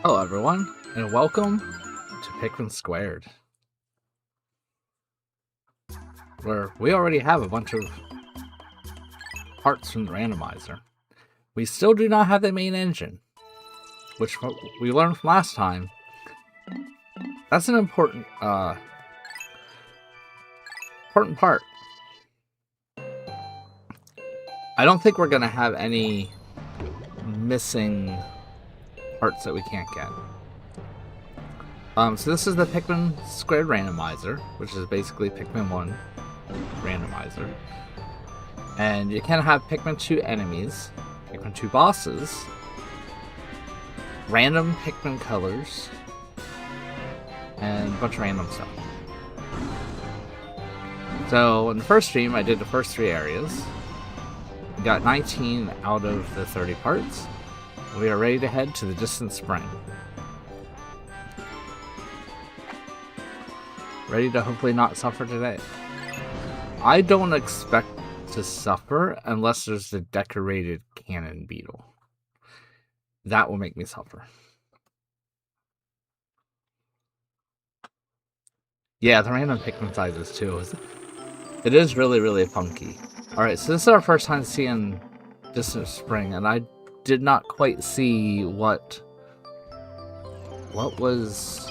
Hello everyone, and welcome to Pikmin², where we already have a bunch of parts from the randomizer. We still do not have the main engine, which we learned from last time. That's an important part. I don't think we're gonna have any missing parts that we can't get. So this is the Pikmin² Randomizer, which is basically Pikmin 1 randomizer. And you can have Pikmin 2 enemies, Pikmin 2 bosses, random Pikmin colors, and a bunch of random stuff. So in the first stream, I did the first 3 areas. Got 19 out of the 30 parts. We are ready to head to the distant spring. Ready to hopefully not suffer today. I don't expect to suffer unless there's the decorated cannon beetle. That will make me suffer. Yeah, the random Pikmin sizes too. It is really, really funky. Alright, so this is our first time seeing distant spring, and I did not quite see what was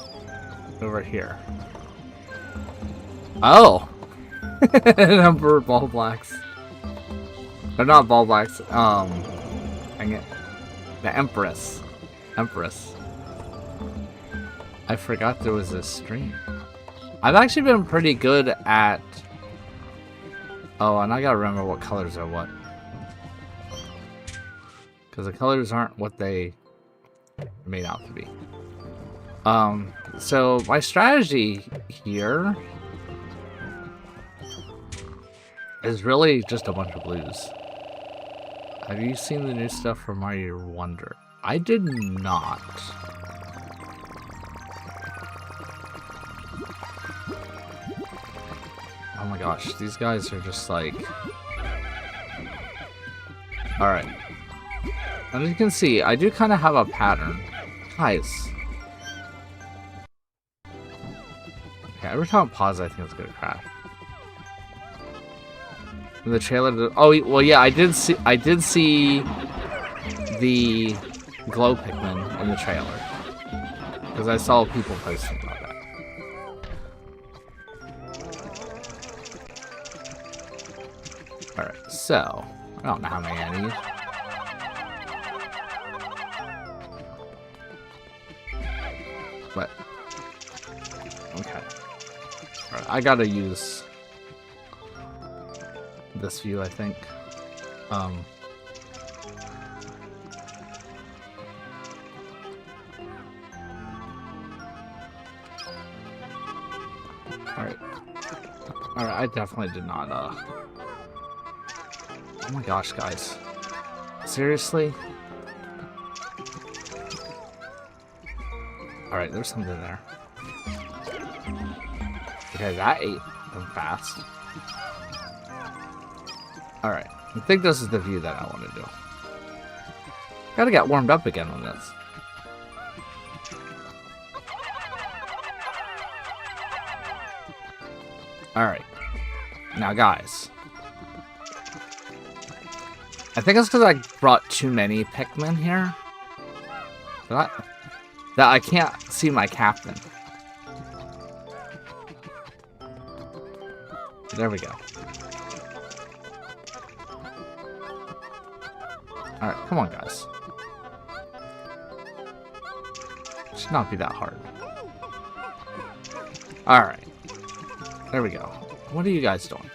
over here. Oh! Number of ball blacks. They're not ball blacks, dang it. The Empress. I forgot there was a stream. I've actually been pretty good at... Oh, and I gotta remember what colors are what. Because the colors aren't what they made out to be. So my strategy here is really just a bunch of blues. Have you seen the new stuff from Mario Wonder? I did not. Oh my gosh, these guys are just like... Alright. As you can see, I do kind of have a pattern. Guys. Okay, every time I pause, I think it's gonna crash. In the trailer, oh well, yeah, I did see the glow Pikmin in the trailer because I saw people posting about that. All right, so I don't know how many I need. But okay, all right, I gotta use this view, I think. Alright, I definitely did not, oh my gosh, guys. Seriously? Alright, there's something there. Okay, that ate them fast. Alright, I think this is the view that I want to do. Gotta get warmed up again on this. Alright. Now guys. I think it's because I brought too many Pikmin here. That I can't see my captain. There we go. Alright, come on, guys. It should not be that hard. Alright. There we go. What are you guys doing?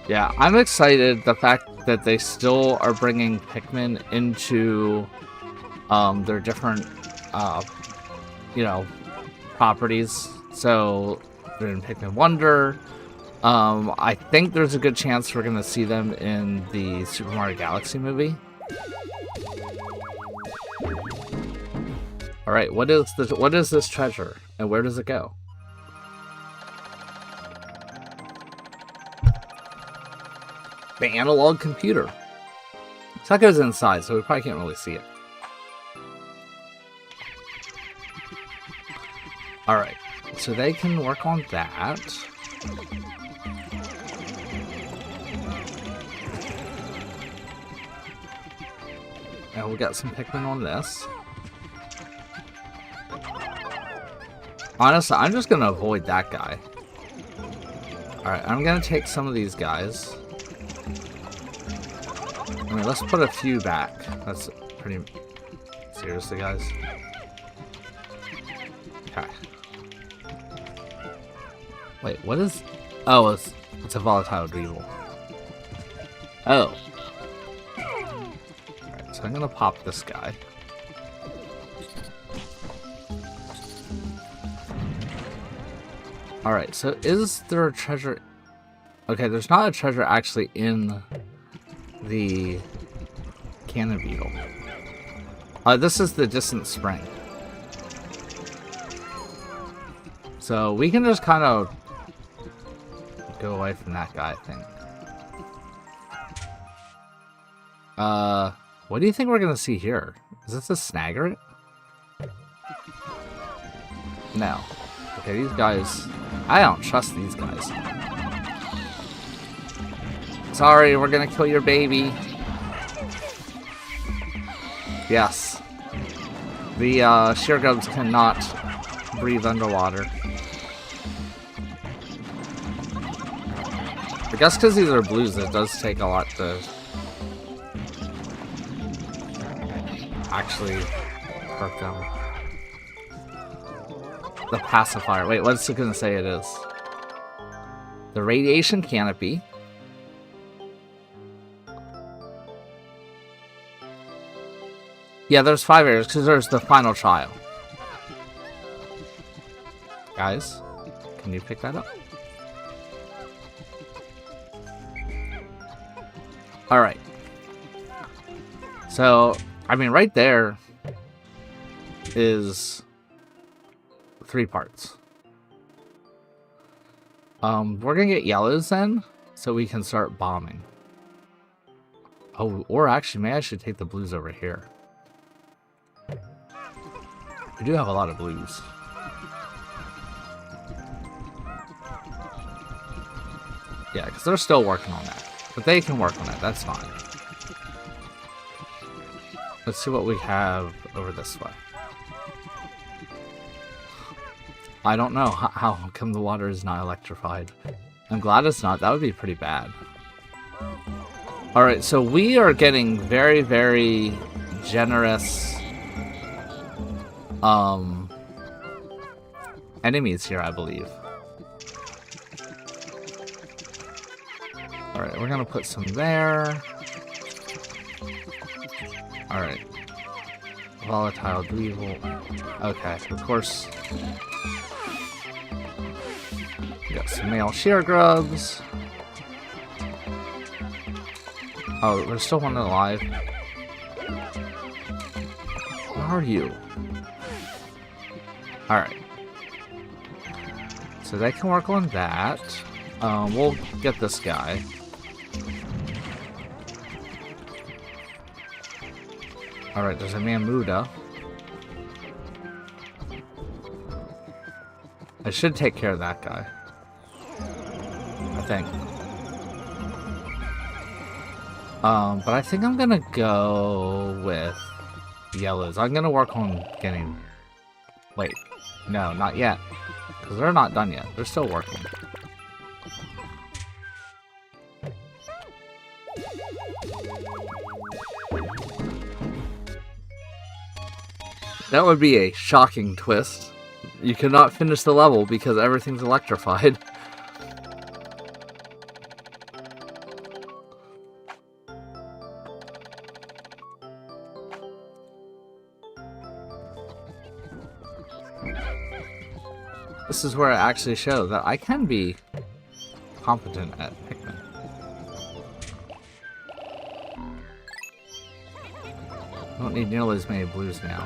Yeah, I'm excited the fact that they still are bringing Pikmin into their different, you know, properties. So they're in Pikmin Wonder. I think there's a good chance we're gonna see them in the Super Mario Galaxy movie. All right, what is this treasure, and where does it go? the analog computer. So that goes inside, so we probably can't really see it. Alright, so they can work on that. And we'll get some Pikmin on this. Honestly, I'm just going to avoid that guy. Alright, I'm going to take some of these guys. I mean, let's put a few back. That's pretty... Seriously, guys? Okay. Wait, what is... Oh, it's a volatile Dweevil. Oh. Alright, so I'm gonna pop this guy. Alright, so is there a treasure... Okay, there's not a treasure actually in the cannon beetle. This is the distant spring. So we can just kind of go away from that guy, I think. What do you think we're gonna see here? Is this a Snagger? No. Okay, these guys... I don't trust these guys. Sorry, we're gonna kill your baby. Yes. The sheargrubs cannot breathe underwater. I guess because these are blues, it does take a lot to actually hurt them. The pacifier. Wait, what's it gonna say it is? The radiation canopy. Yeah, there's 5 areas because there's the final trial. Guys, can you pick that up? Alright. So, I mean, right there is 3 parts. We're gonna get yellows then, so we can start bombing. Oh, or actually, maybe I should take the blues over here. We do have a lot of blues. Yeah, because they're still working on that. But they can work on it, that's fine. Let's see what we have over this way. I don't know how come the water is not electrified. I'm glad it's not, that would be pretty bad. Alright, so we are getting very, very generous enemies here, I believe. Alright, we're gonna put some there. Alright. Volatile Dweevil. Okay, of course. We got some male sheargrubs. Oh, there's still one alive. Where are you? Alright. So they can work on that. We'll get this guy. Alright, there's a Mamuda. I should take care of that guy. I think. But I think I'm gonna go with yellows. I'm gonna work on getting... Wait. No, not yet. Because they're not done yet. They're still working. That would be a shocking twist. You cannot finish the level because everything's electrified. This is where I actually show that I can be competent at Pikmin. I don't need nearly as many blues now.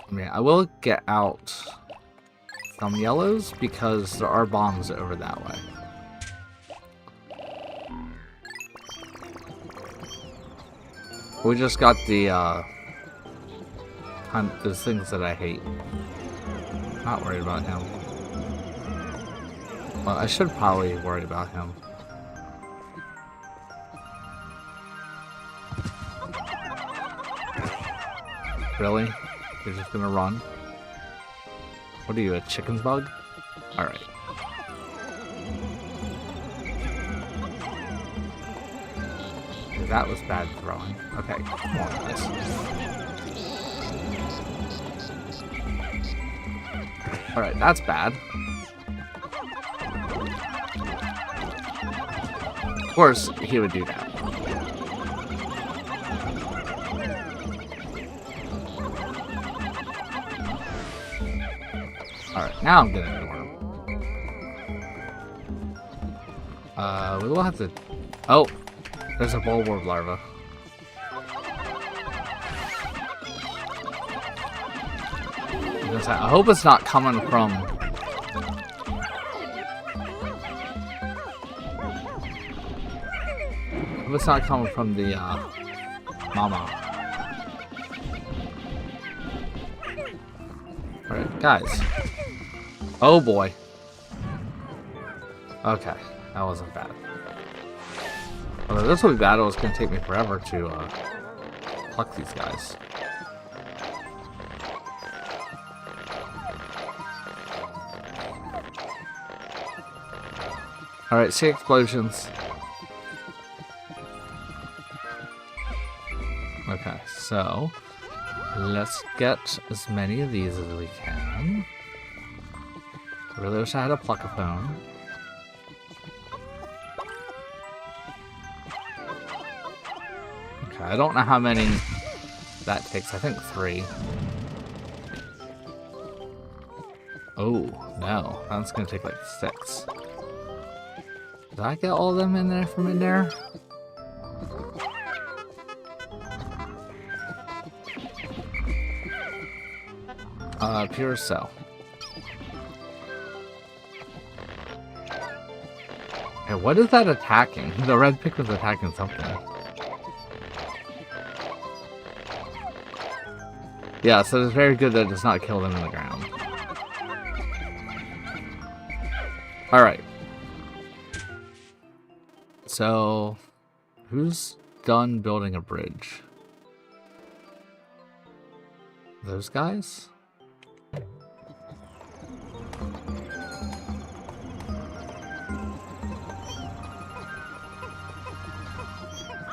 I mean, I will get out some yellows because there are bombs over that way. We just got the those things that I hate. Not worried about him. Well, I should probably worry about him. Really? You're just gonna run? What are you, a chicken bug? Alright. That was bad throwing. Okay, come on, guys. Alright, that's bad. Of course, he would do that. Alright, now I'm gonna ignore him. We will have to... Oh! There's a bulwark larva. I hope it's not coming from... I hope it's not coming from the, mama. Alright, guys. Oh boy. Okay, that wasn't bad. Although this will be bad, it's going to take me forever to pluck these guys. Alright, see explosions. Okay, so let's get as many of these as we can. I really wish I had a pluck-a-phone. Okay, I don't know how many that takes. I think 3. Oh, no. That's gonna take like 6. Did I get all of them in there from in there? Pure cell. Hey, what is that attacking? The red Pikmin's attacking something. Yeah, so it's very good that it does not kill them in the ground. Alright. So, who's done building a bridge? Those guys?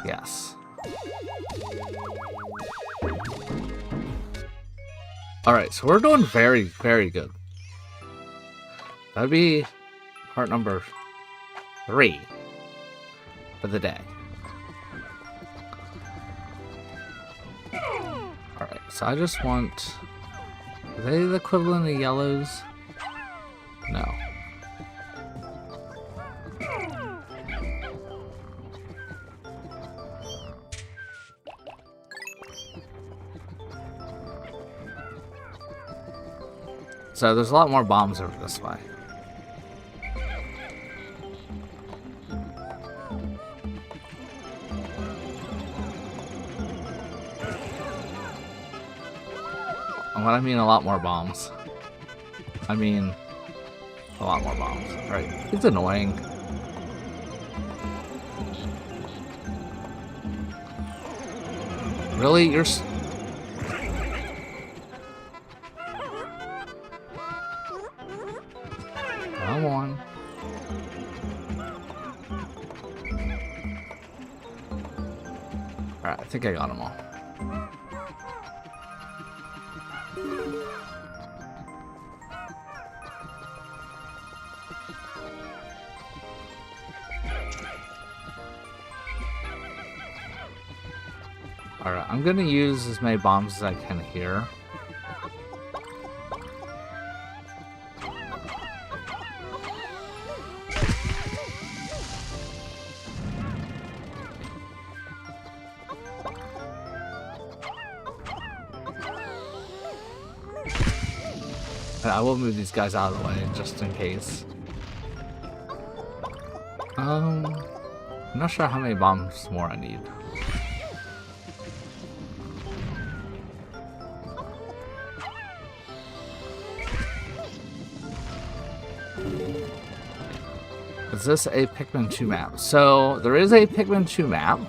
Yes. Alright, so we're doing very, very good. That'd be part number 3 for the day. Alright, so I just want... Are they the equivalent of yellows? No. So there's a lot more bombs over this way. And when I mean a lot more bombs, I mean a lot more bombs. Right? It's annoying. Really? You're... Come on. Alright, I think I got them all. Alright, I'm gonna use as many bombs as I can here. And I will move these guys out of the way just in case. I'm not sure how many bombs more I need. Is this a Pikmin 2 map? So there is a Pikmin 2 map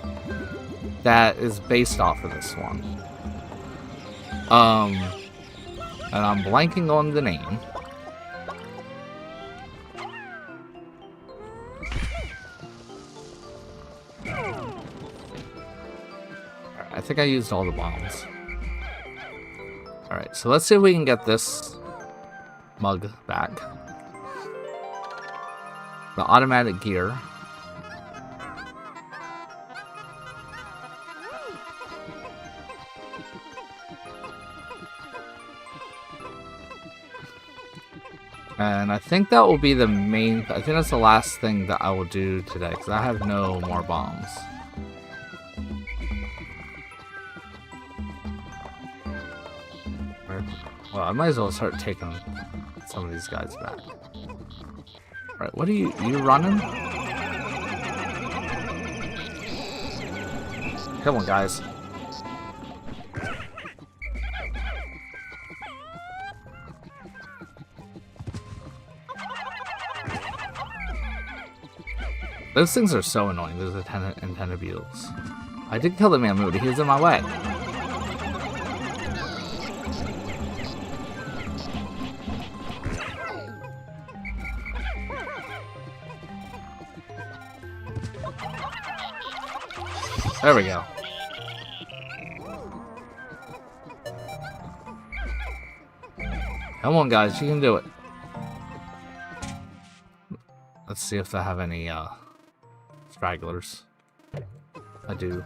that is based off of this one. And I'm blanking on the name. I think I used all the bombs. Alright, so let's see if we can get this mug back. The automatic gear. And I think that will be the main... I think that's the last thing that I will do today, because I have no more bombs. Well, I might as well start taking some of these guys back. Alright, what are you running? Come on, guys. Those things are so annoying, those antenna beetles. I did kill the Mammoth, he was in my way. There we go. Come on, guys, you can do it. Let's see if I have any stragglers. I do.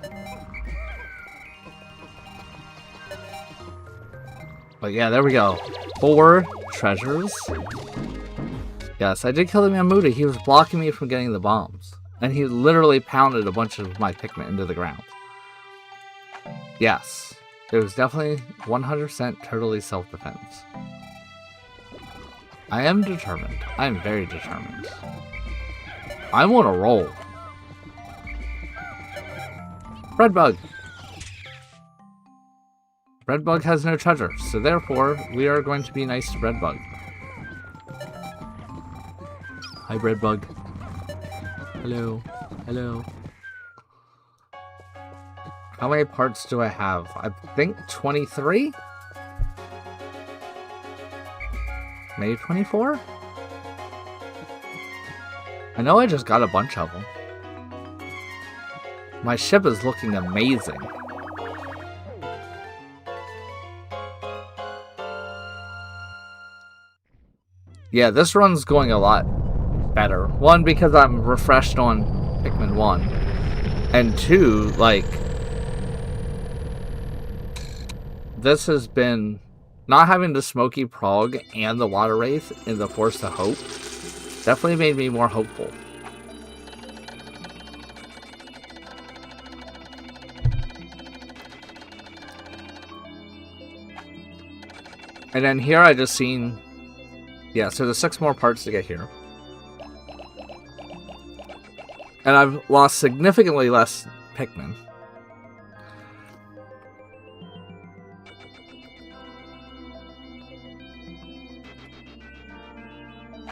But yeah, there we go. 4 treasures. Yes, I did kill the Mamuta. He was blocking me from getting the bombs. And he literally pounded a bunch of my Pikmin into the ground. Yes, it was definitely 100% totally self-defense. I am determined. I am very determined. I'm on a roll. Redbug! Redbug has no treasure, so therefore we are going to be nice to Redbug. Hi, Redbug. Hello. Hello. How many parts do I have? I think 23? Maybe 24? I know I just got a bunch of them. My ship is looking amazing. Yeah, this run's going a lot better. One, because I'm refreshed on Pikmin 1. And 2, like... this has been... not having the Smokey Progg and the Water Wraith in the Force to Hope definitely made me more hopeful. And then here I just seen... yeah, so there's 6 more parts to get here. And I've lost significantly less Pikmin.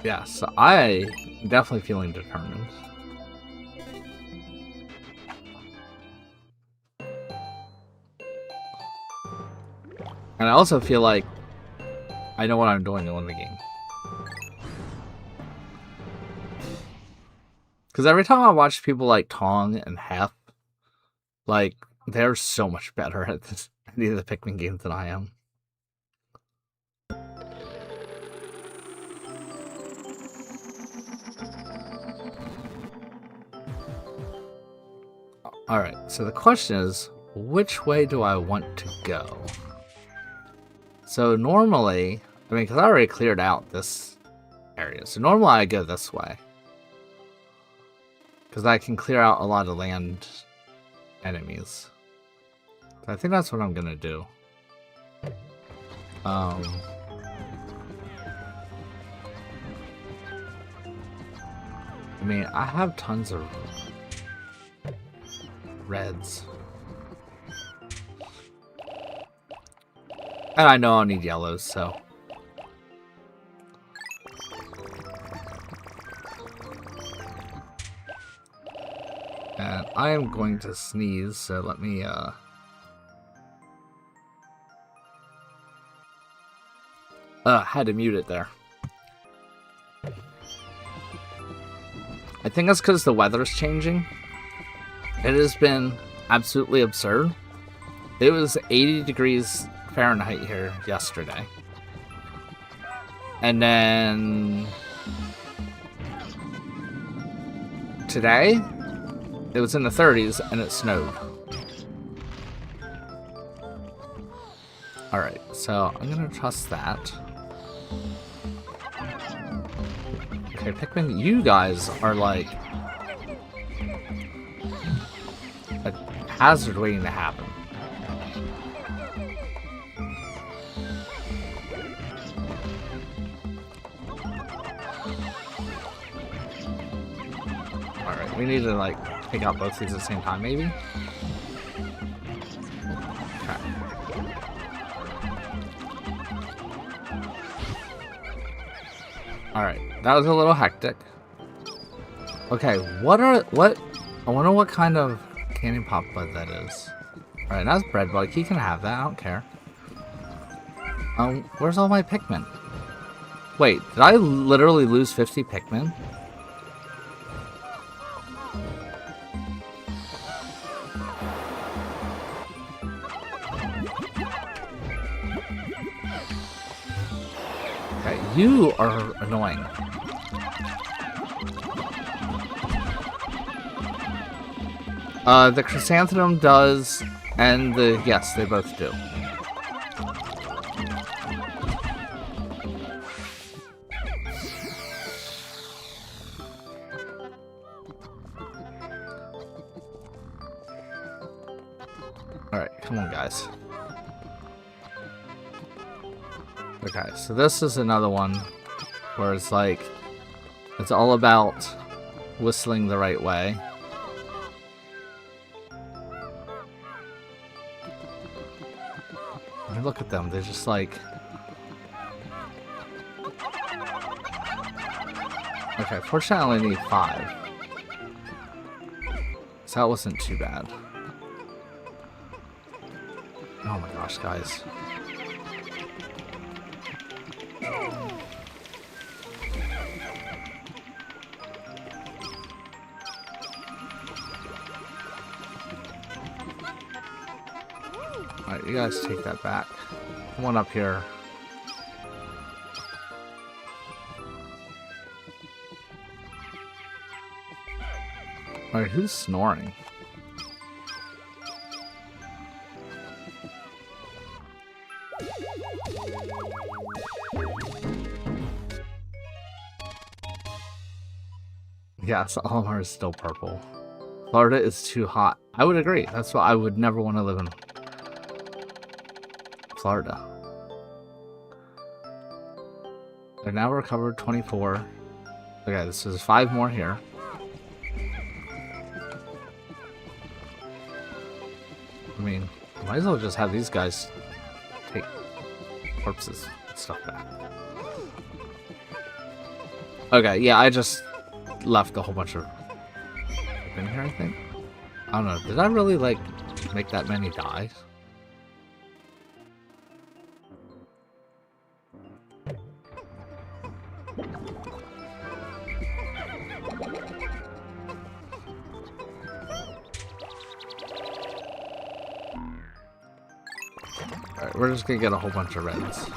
Yeah, so I'm definitely feeling determined. And I also feel like I know what I'm doing in the game. Because every time I watch people like Tong and Hef, like, they're so much better at any of the Pikmin games than I am. Alright, so the question is, which way do I want to go? So normally, I mean, because I already cleared out this area, so normally I go this way. Because I can clear out a lot of land enemies. I think that's what I'm gonna do. I mean, I have tons of reds. And I know I'll need yellows, so. And I am going to sneeze, so let me, had to mute it there. I think that's because the weather's changing. It has been absolutely absurd. It was 80 degrees Fahrenheit here yesterday. And then today, it was in the 30s and it snowed. Alright, so I'm gonna trust that. Okay, Pikmin, you guys are like a hazard waiting to happen. Alright, we need to like take out both these at the same time, maybe? Okay. Alright, that was a little hectic. Okay, I wonder what kind of candy pop bud that is. Alright, that's bread bug. He can have that, I don't care. Where's all my Pikmin? Wait, did I literally lose 50 Pikmin? Okay, you are annoying. The chrysanthemum does, and yes, they both do. Alright, come on, guys. Okay, so this is another one where it's like, it's all about whistling the right way. I mean, look at them, they're just like... Okay, fortunately I only need 5. So that wasn't too bad. Oh my gosh, guys. Alright, you guys take that back. One up here. Alright, who's snoring? Yes, Olimar is still purple. Florida is too hot. I would agree. That's why I would never want to live in Florida. They're now recovered 24. Okay, this is 5 more here. I mean, might as well just have these guys take corpses and stuff back. Okay, yeah, I just left a whole bunch of in here, I think. I don't know. Did I really, like, make that many die? Alright, we're just gonna get a whole bunch of reds.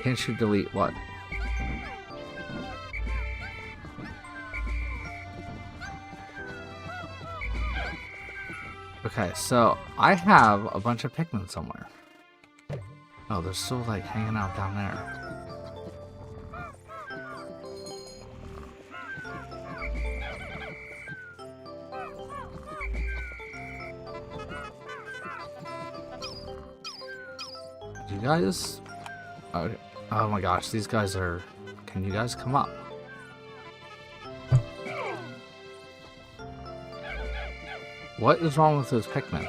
Can't you delete what? Okay, so I have a bunch of Pikmin somewhere. Oh, they're still like hanging out down there. guys... Okay. Oh my gosh, these guys are... Can you guys come up? What is wrong with those Pikmin?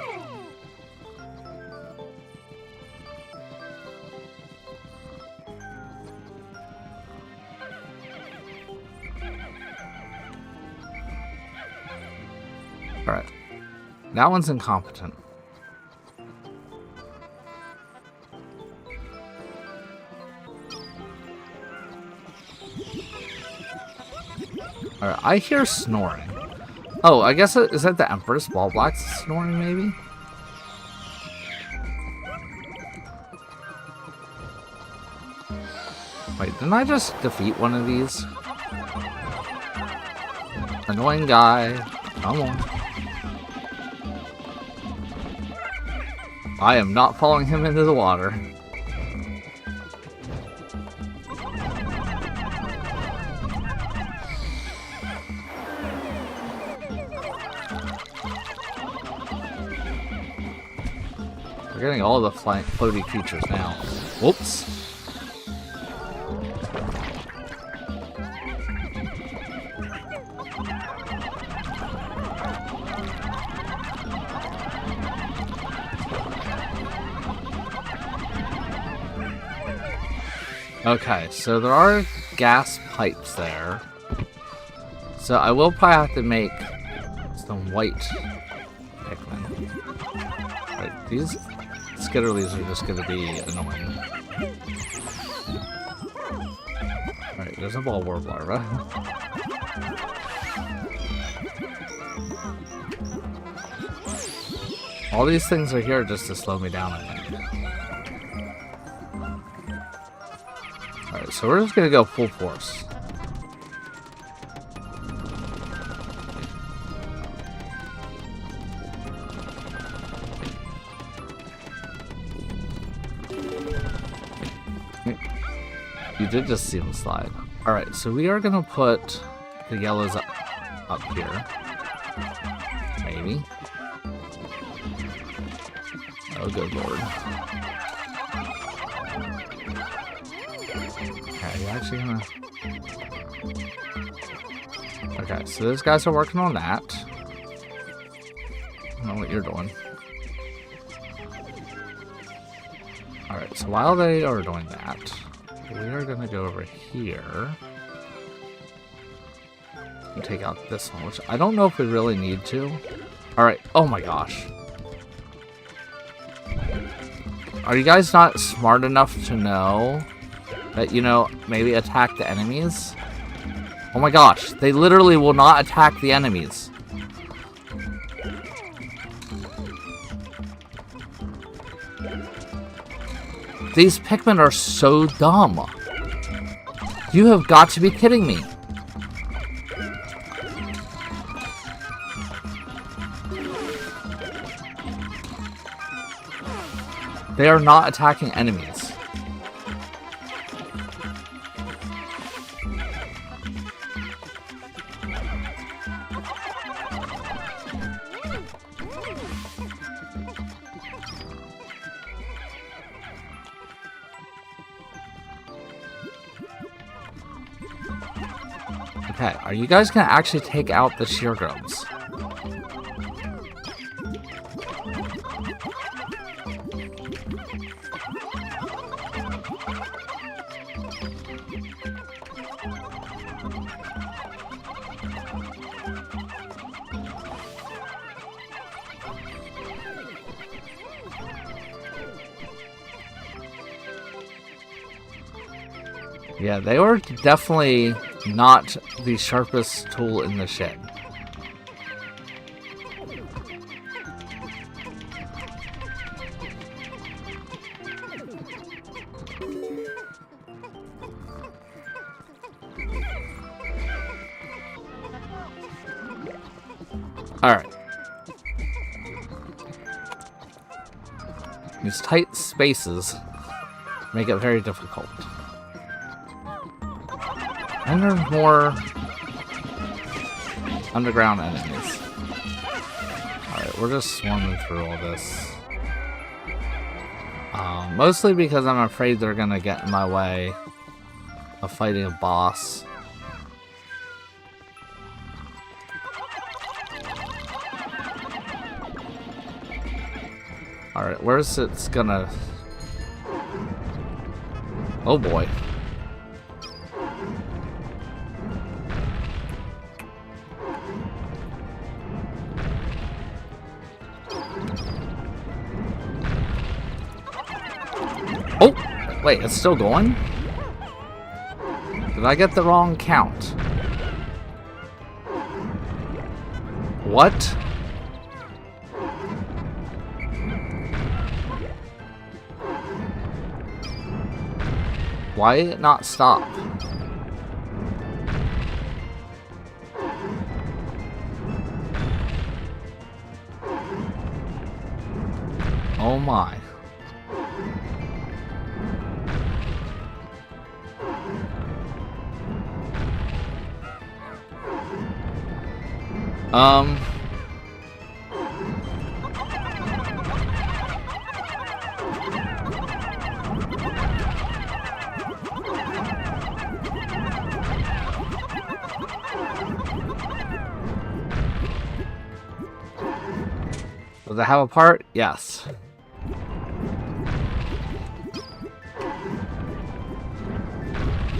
Alright. That one's incompetent. Alright, I hear snoring. Oh, I guess is that the Empress Ball Black's snoring, maybe? Wait, didn't I just defeat one of these? Annoying guy. Come on. I am not following him into the water. We're getting all the floaty creatures now. Whoops. Okay, so there are gas pipes there. So I will probably have to make some white Pikmin. Right, these skitterlies are just going to be annoying. Alright, there's a ball worm larva. All these things are here just to slow me down, I think. Alright, so we're just gonna go full force. You did just see him slide. Alright, so we are gonna put the yellows up here. Maybe. Oh, good lord. Okay, you actually gonna... Okay, so those guys are working on that. I don't know what you're doing. Alright, so while they are doing that, we are gonna go over here and take out this one, which I don't know if we really need to. Alright, oh my gosh. Are you guys not smart enough to know that, you know, maybe attack the enemies? Oh my gosh, they literally will not attack the enemies. These Pikmin are so dumb. You have got to be kidding me. They are not attacking enemies. Okay, are you guys gonna actually take out the sheer grubs? Yeah, they were definitely not the sharpest tool in the shed. Alright. These tight spaces make it very difficult. And there's more underground enemies. Alright, we're just swarming through all this. Mostly because I'm afraid they're gonna get in my way of fighting a boss. Alright, where's it's gonna... Oh boy. Oh! Wait, it's still going? Did I get the wrong count? What? Why did it not stop? Oh my. Does it have a part? Yes.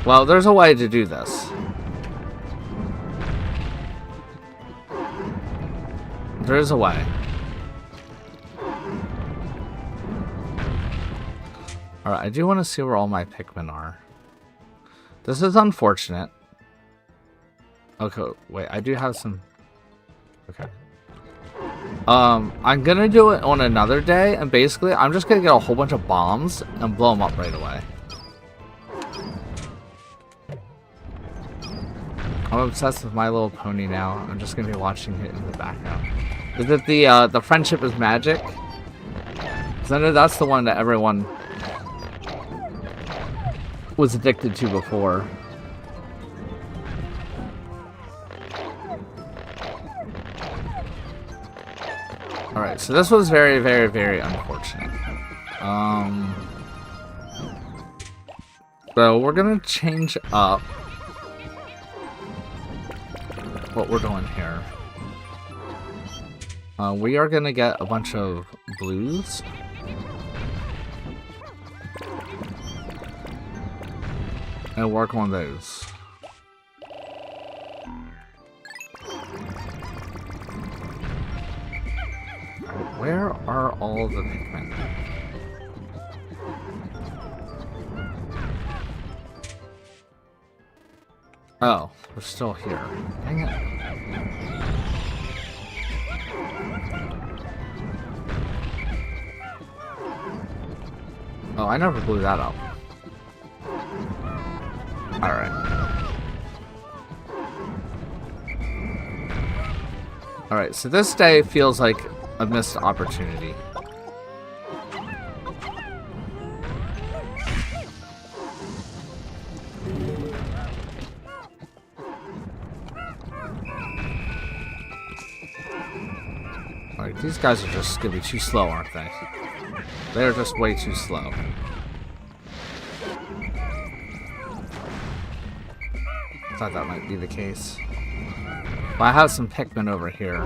Well, there's a way to do this. There is a way. Alright, I do want to see where all my Pikmin are. This is unfortunate. Okay, wait, I do have some... Okay. I'm gonna do it on another day, and basically, I'm just gonna get a whole bunch of bombs and blow them up right away. I'm obsessed with My Little Pony now. I'm just gonna be watching it in the background. Is it the Friendship is Magic? Because I know that's the one that everyone was addicted to before. Alright, so this was very, very, very unfortunate. So we're gonna change up what we're doing here. We are gonna get a bunch of blues. And work on those. Where are all the Pikmin? Oh, we're still here. Dang it. Oh, I never blew that up. Alright. Alright, so this day feels like a missed opportunity. Alright, these guys are just gonna be too slow, aren't they? They're just way too slow. Thought that might be the case. But I have some Pikmin over here.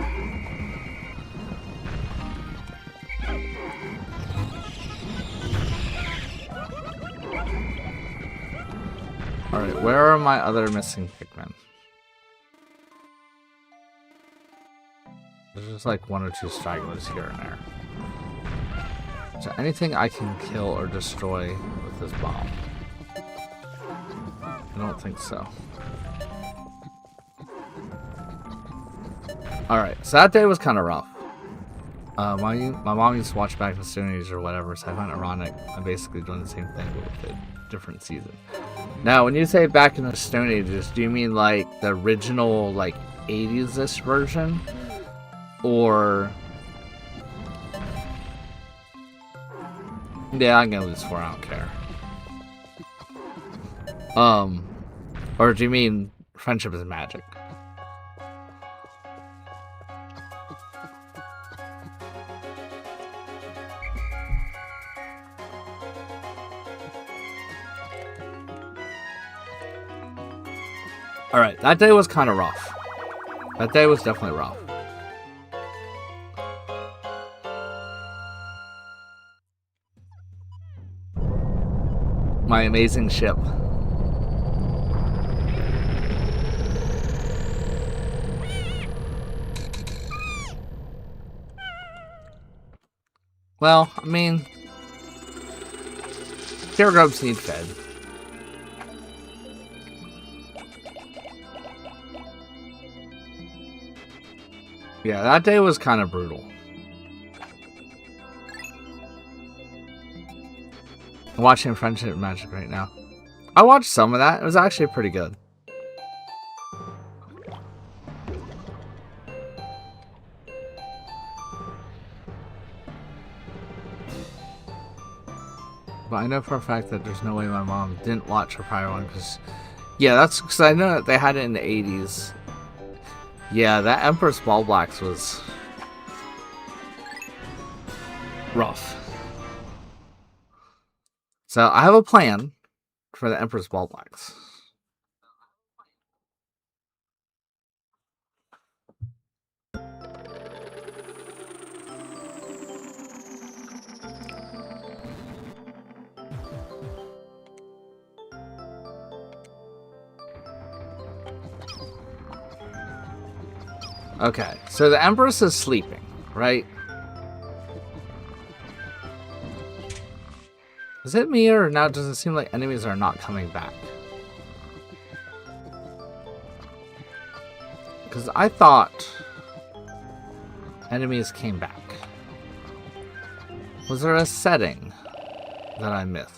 Alright, where are my other missing Pikmin? There's just like one or two stragglers here and there. Is there anything I can kill or destroy with this bomb? I don't think so. Alright, so that day was kind of rough. My mom used to watch Back in the Stone Age or whatever, so I find it ironic I'm basically doing the same thing but with a different season. Now, when you say Back in the Stone Ages, do you mean like the original, like, 80s-ish version? Or... Yeah, I'm gonna lose 4, I don't care. Or do you mean Friendship is Magic? Alright, that day was kind of rough. That day was definitely rough. My amazing ship. Well, I mean, Care Grubs need fed. Yeah, that day was kind of brutal. I'm watching Friendship Magic right now. I watched some of that. It was actually pretty good. But I know for a fact that there's no way my mom didn't watch her prior one, because... Yeah, that's because I know that they had it in the 80s. Yeah, that Empress Ball Blacks was... rough. So, I have a plan for the Empress Ball Blacks. Okay, so the Empress is sleeping, right? Is it me, or now does it seem like enemies are not coming back? Because I thought enemies came back. Was there a setting that I missed?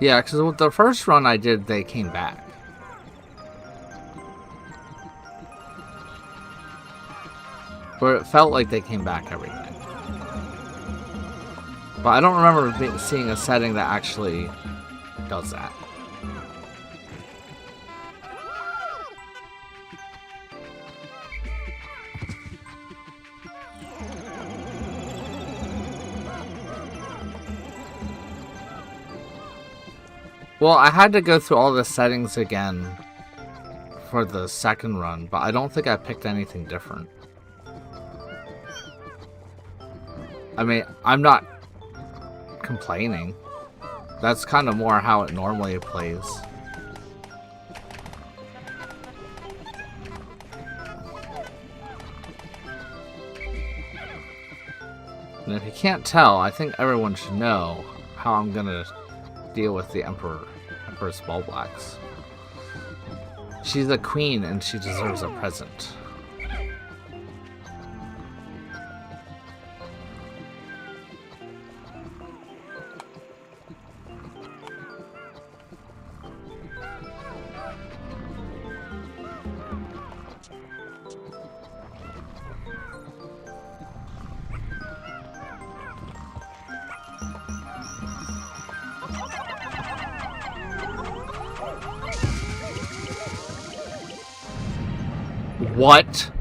Yeah, because with the first run I did, they came back. Where it felt like they came back everything. But I don't remember seeing a setting that actually does that. Well, I had to go through all the settings again for the second run, but I don't think I picked anything different. I mean, I'm not complaining. That's kind of more how it normally plays. And if you can't tell, I think everyone should know how I'm gonna deal with the Empress Ball Blacks. She's a queen and she deserves a present. What?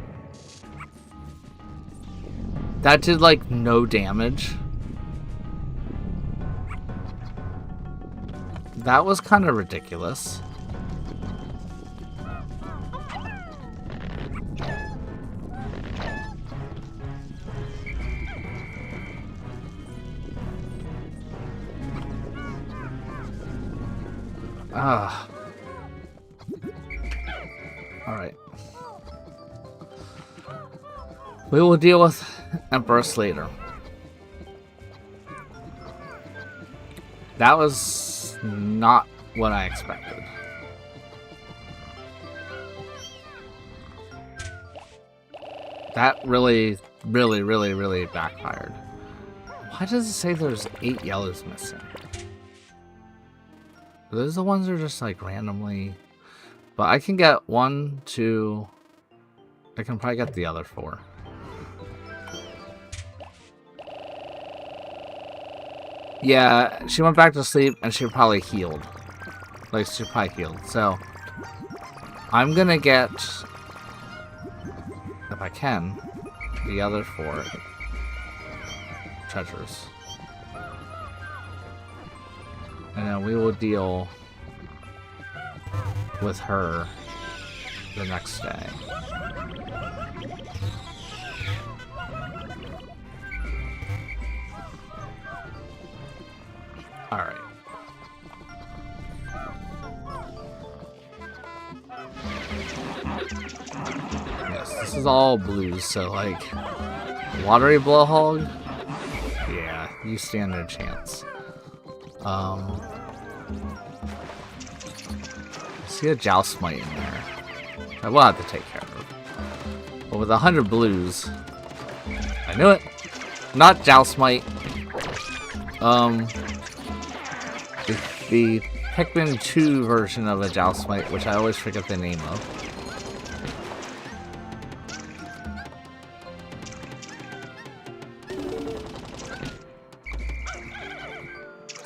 That did like no damage. That was kind of ridiculous. Ah. All right. We will deal with Empress later. That was not what I expected. That really backfired. Why does it say there's 8 yellows missing? Are those the ones that are just like randomly? But I can get 1, 2... I can probably get the other 4. Yeah, she went back to sleep and she probably healed. Like, she probably healed. So, I'm gonna get, if I can, the other 4 treasures. And then we will deal with her the next day. Alright. Yes, this is all blues, so like watery blowhog, yeah, you stand no chance. I see a joustmite in there. I will have to take care of. But with 100 blues, I knew it. Not joustmite. The Pikmin 2 version of a joustmite, which I always forget the name of.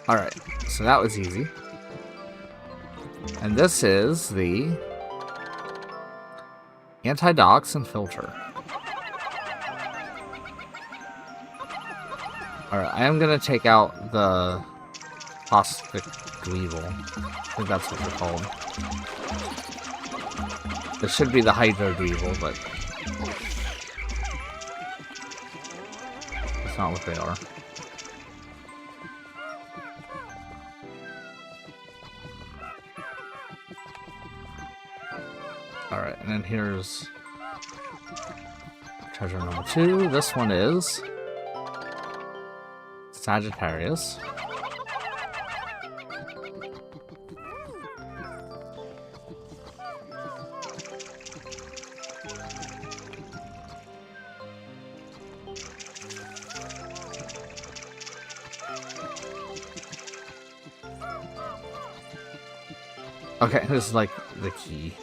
Alright, so that was easy. And this is the anti-dioxin filter. Alright, I am going to take out the plastic dweevil. I think that's what they're called. It should be the hydro dweevil, but that's not what they are. Alright, and then here's treasure number 2. This one is Sagittarius. Okay, this is like the key.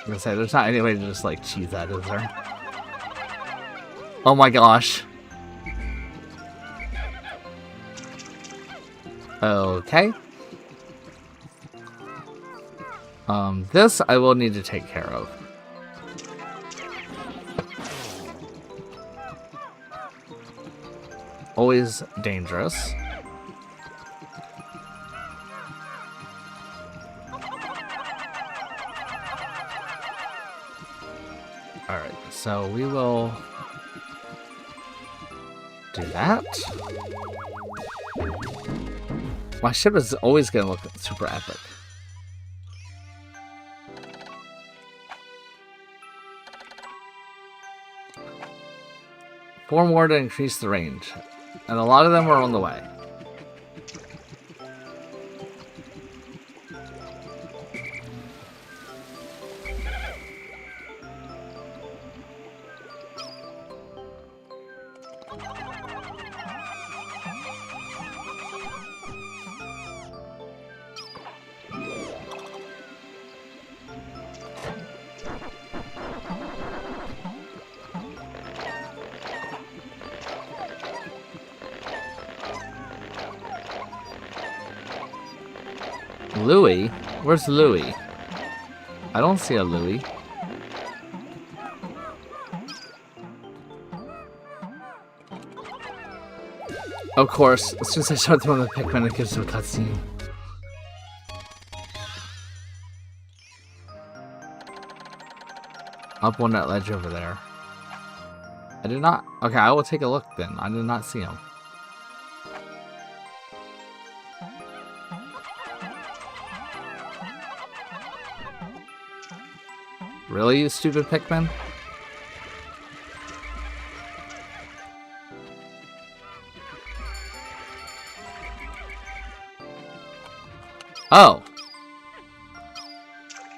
I'm gonna say, there's not any way to just like cheese that, is there? Oh my gosh. Okay. This I will need to take care of. Always dangerous. Alright, so we will do that. My ship is always going to look super epic. Four more to increase the range. And a lot of them are on the way. Louie? Where's Louie? I don't see a Louie. Of course, as soon as I start throwing the Pikmin, it gives them a cutscene. Up on that ledge over there. I did not... Okay, I will take a look then. I did not see him. Really, you stupid Pikmin? Oh!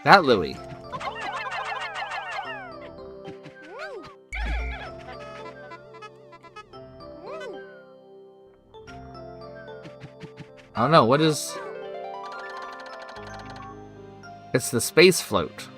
That Louie. I don't know, what is... It's the space float.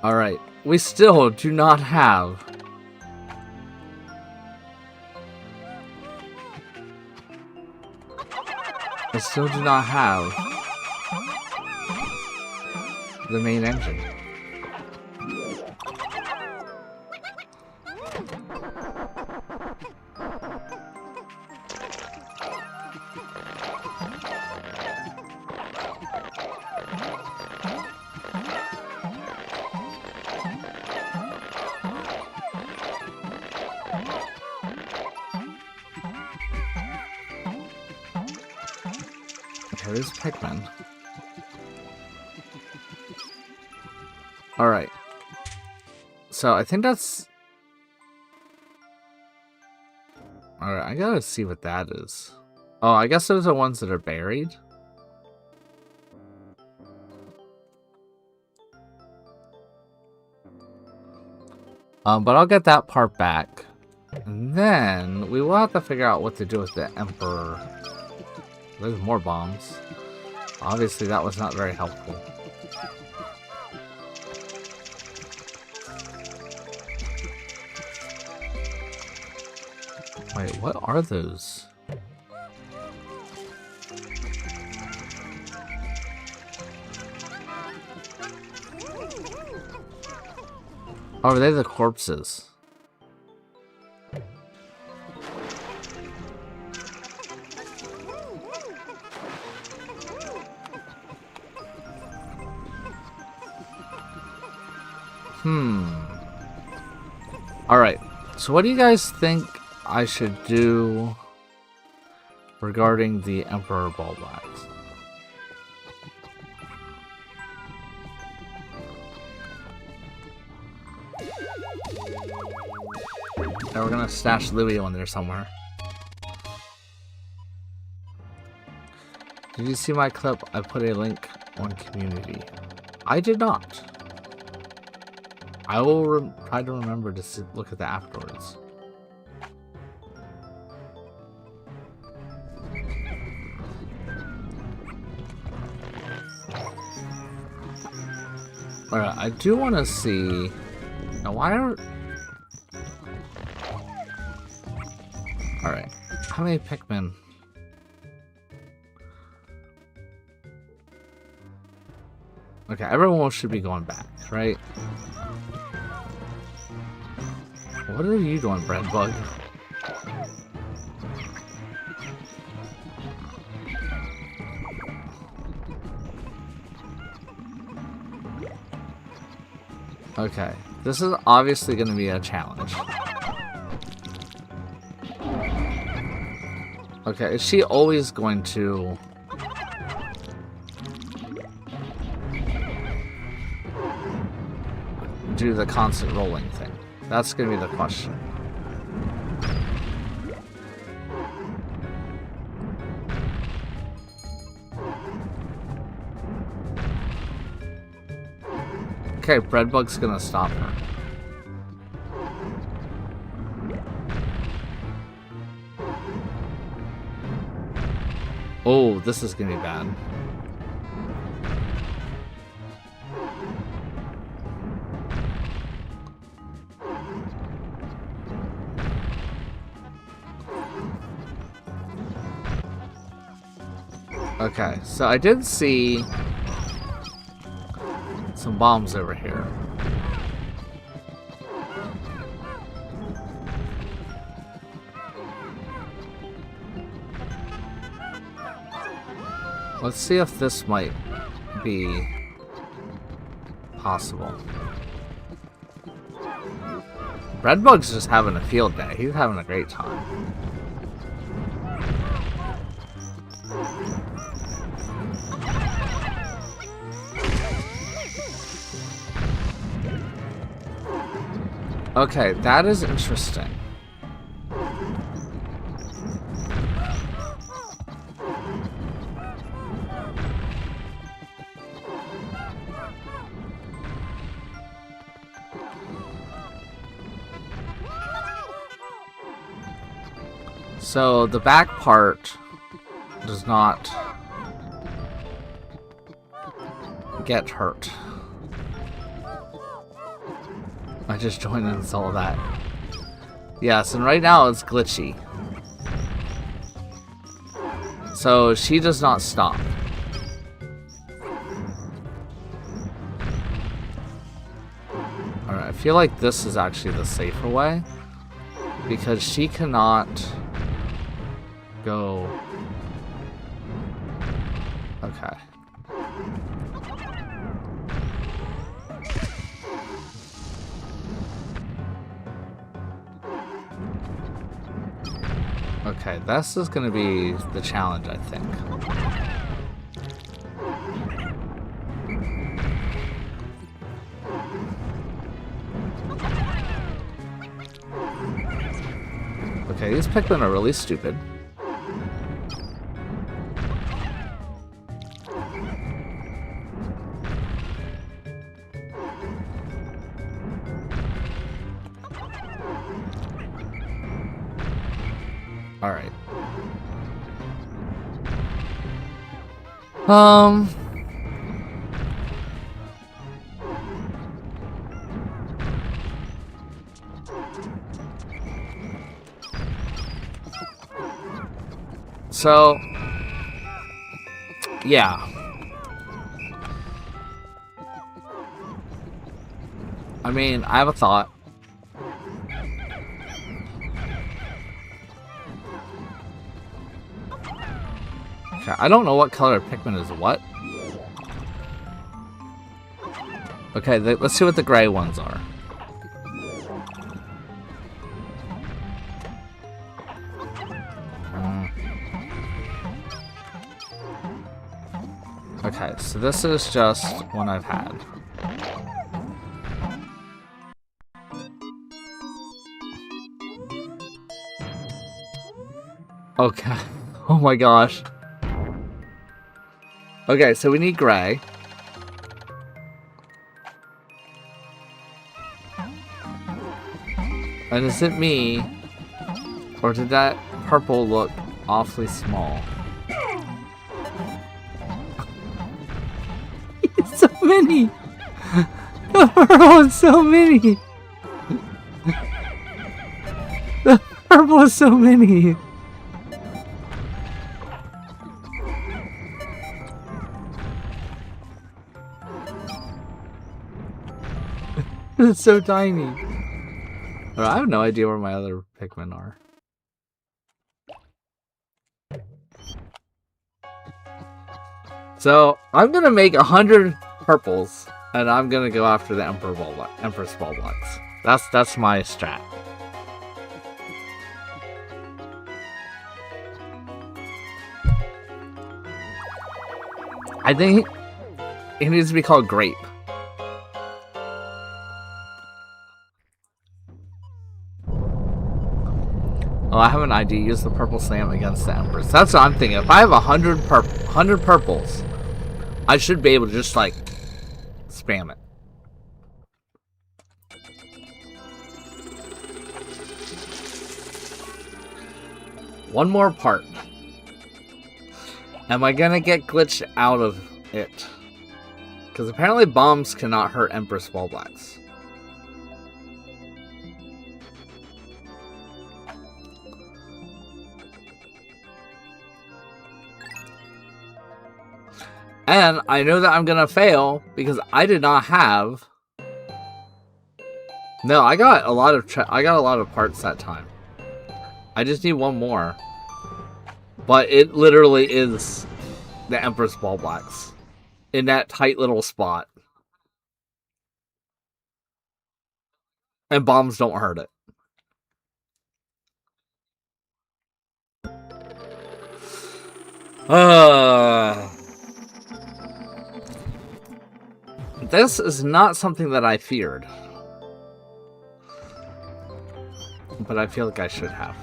Alright, We still do not have... I still do not have the main engine. Where's Pikmin? Alright. So I think that's... Alright, I gotta see what that is. Oh, I guess those are ones that are buried. But I'll get that part back. And then we will have to figure out what to do with the Emperor. There's more bombs. Obviously, that was not very helpful. Wait, what are those? Oh, are they the corpses? Alright, so what do you guys think I should do regarding the Emperor Ballbacks? Now we're gonna stash Louie on there somewhere. Did you see my clip? I put a link on community. I did not. I will try to remember to look at that afterwards. Alright, I do want to see... Now, why are... Alright, how many Pikmin? Okay, everyone should be going back, right? What are you doing, Breadbug? Okay, this is obviously going to be a challenge. Okay, is she always going to... do the constant rolling thing? That's gonna be the question. Okay, Breadbug's gonna stop her. Oh, this is gonna be bad. Okay, so I did see some bombs over here. Let's see if this might be possible. Breadbug's just having a field day. He's having a great time. Okay, that is interesting. So the back part does not get hurt. I just joined and saw that. Yes, and right now it's glitchy. So she does not stop. Alright, I feel like this is actually the safer way. Because she cannot go. Okay. Okay, this is gonna be the challenge, I think. Okay, these Pikmin are really stupid. Alright. So, yeah. I mean, I have a thought. Okay, I don't know what color Pikmin is what. Okay, let's see what the gray ones are. Okay, so this is just one I've had. Okay. Oh my gosh. Okay, so we need gray. And is it me? Or did that purple look awfully small? It's so many! The purple is so many! The purple is so many! It's so tiny. I have no idea where my other Pikmin are. So I'm gonna make 100 purples, and I'm gonna go after the Empress Ball Blocks. That's my strat. I think it needs to be called Grape. Oh, I have an idea. Use the purple slam against the Empress. That's what I'm thinking. If I have 100 purples, I should be able to just, like, spam it. One more part. Am I gonna get glitched out of it? Because apparently bombs cannot hurt Empress Ball Blacks. And I know that I'm gonna fail because I did not have. No, I got a lot of parts that time. I just need one more. But it literally is the Empress Ball Blacks in that tight little spot. And bombs don't hurt it. This is not something that I feared. But I feel like I should have.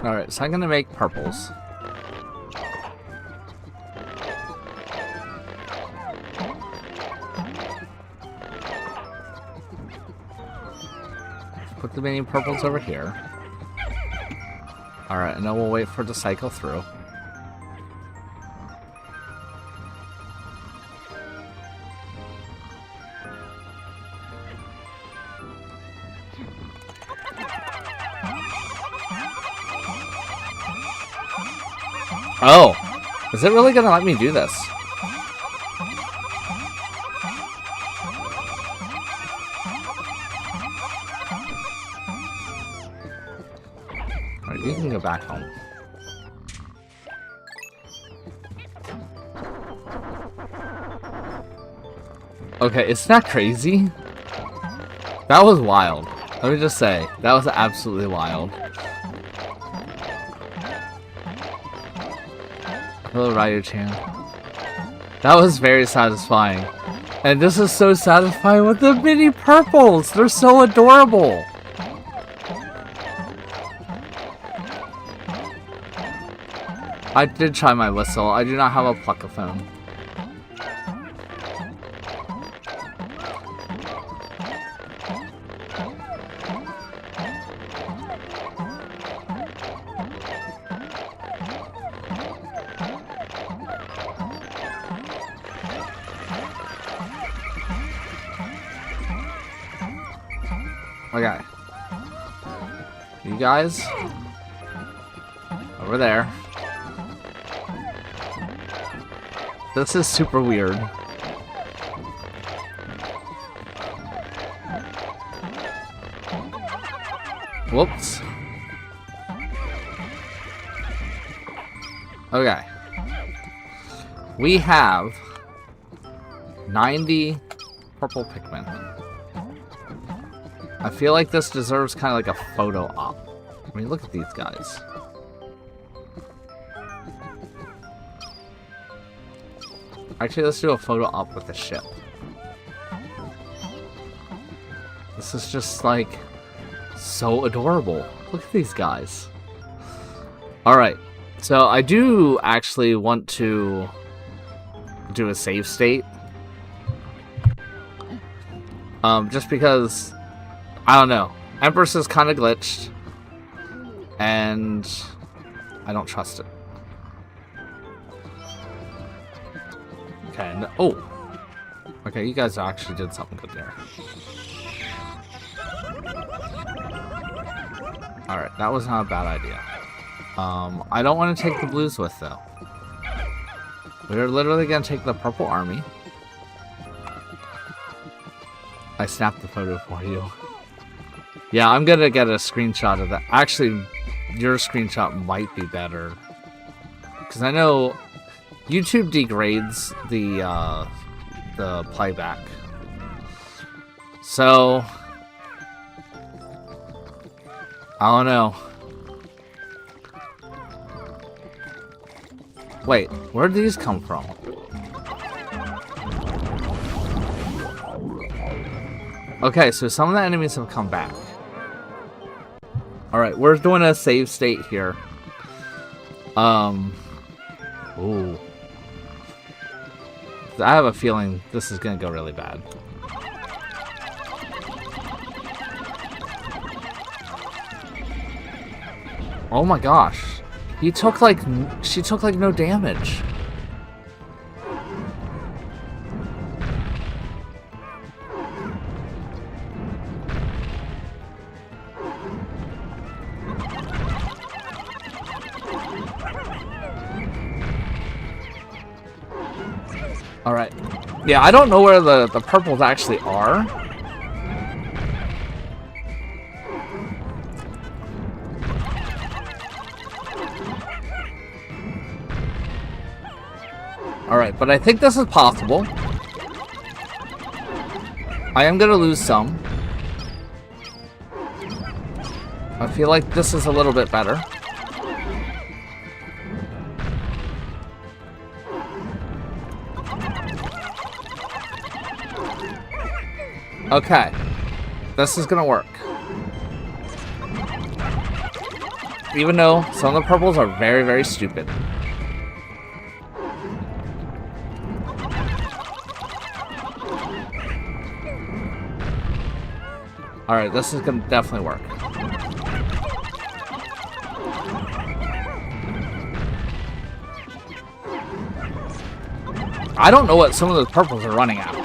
Alright, so I'm gonna make purples. Put the mini purples over here. Alright, and then we'll wait for it to cycle through. Oh! Is it really gonna let me do this? Alright, you can go back home. Okay, isn't that crazy? That was wild. Let me just say, that was absolutely wild. Hello, Ryu-chan. That was very satisfying. And this is so satisfying with the mini purples! They're so adorable! I did try my whistle. I do not have a pluckaphone. Okay. You guys? Over there. This is super weird. Whoops. Okay. We have 90 purple Pikmin. I feel like this deserves kind of like a photo op. I mean, look at these guys. Actually, let's do a photo op with the ship. This is just like so adorable. Look at these guys. Alright, so I do actually want to do a save state. Just because, I don't know, Empress is kind of glitched, and I don't trust it. Okay, no, oh! Okay, you guys actually did something good there. Alright, that was not a bad idea. I don't want to take the blues with, though. We're literally going to take the purple army. I snapped the photo for you. Yeah, I'm going to get a screenshot of that. Actually, your screenshot might be better. Because I know YouTube degrades the playback. So I don't know. Wait, where did these come from? Okay, so some of the enemies have come back. Alright, we're doing a save state here. Ooh. I have a feeling this is gonna go really bad. Oh my gosh. She took like no damage. Alright. Yeah, I don't know where the purples actually are. Alright, but I think this is possible. I am gonna lose some. I feel like this is a little bit better. Okay. This is gonna work. Even though some of the purples are very, very stupid. Alright, this is gonna definitely work. I don't know what some of those purples are running after.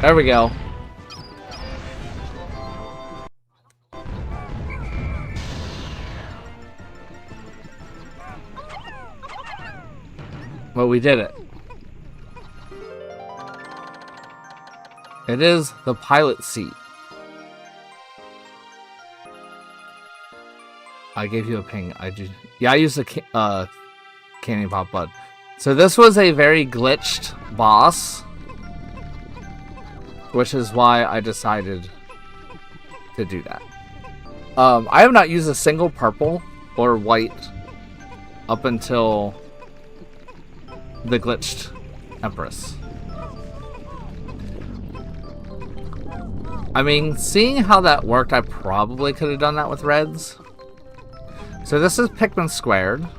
There we go. Well, we did it. It is the pilot seat. I gave you a ping. Yeah, I used a candy pop bud. So this was a very glitched boss, which is why I decided to do that. I have not used a single purple or white up until the glitched Empress. I mean, seeing how that worked, I probably could have done that with reds. So this is Pikmin².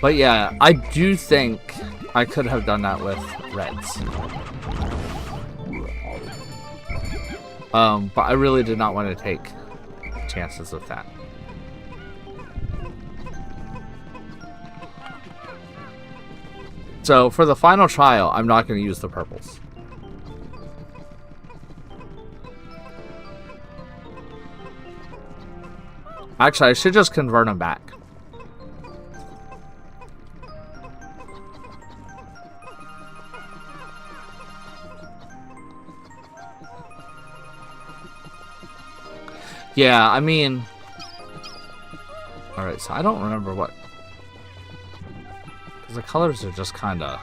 But yeah, I do think I could have done that with reds. But I really did not want to take chances with that. So for the final trial, I'm not going to use the purples. Actually, I should just convert them back. Yeah, I mean... Alright, so I don't remember what... Because the colors are just kind of...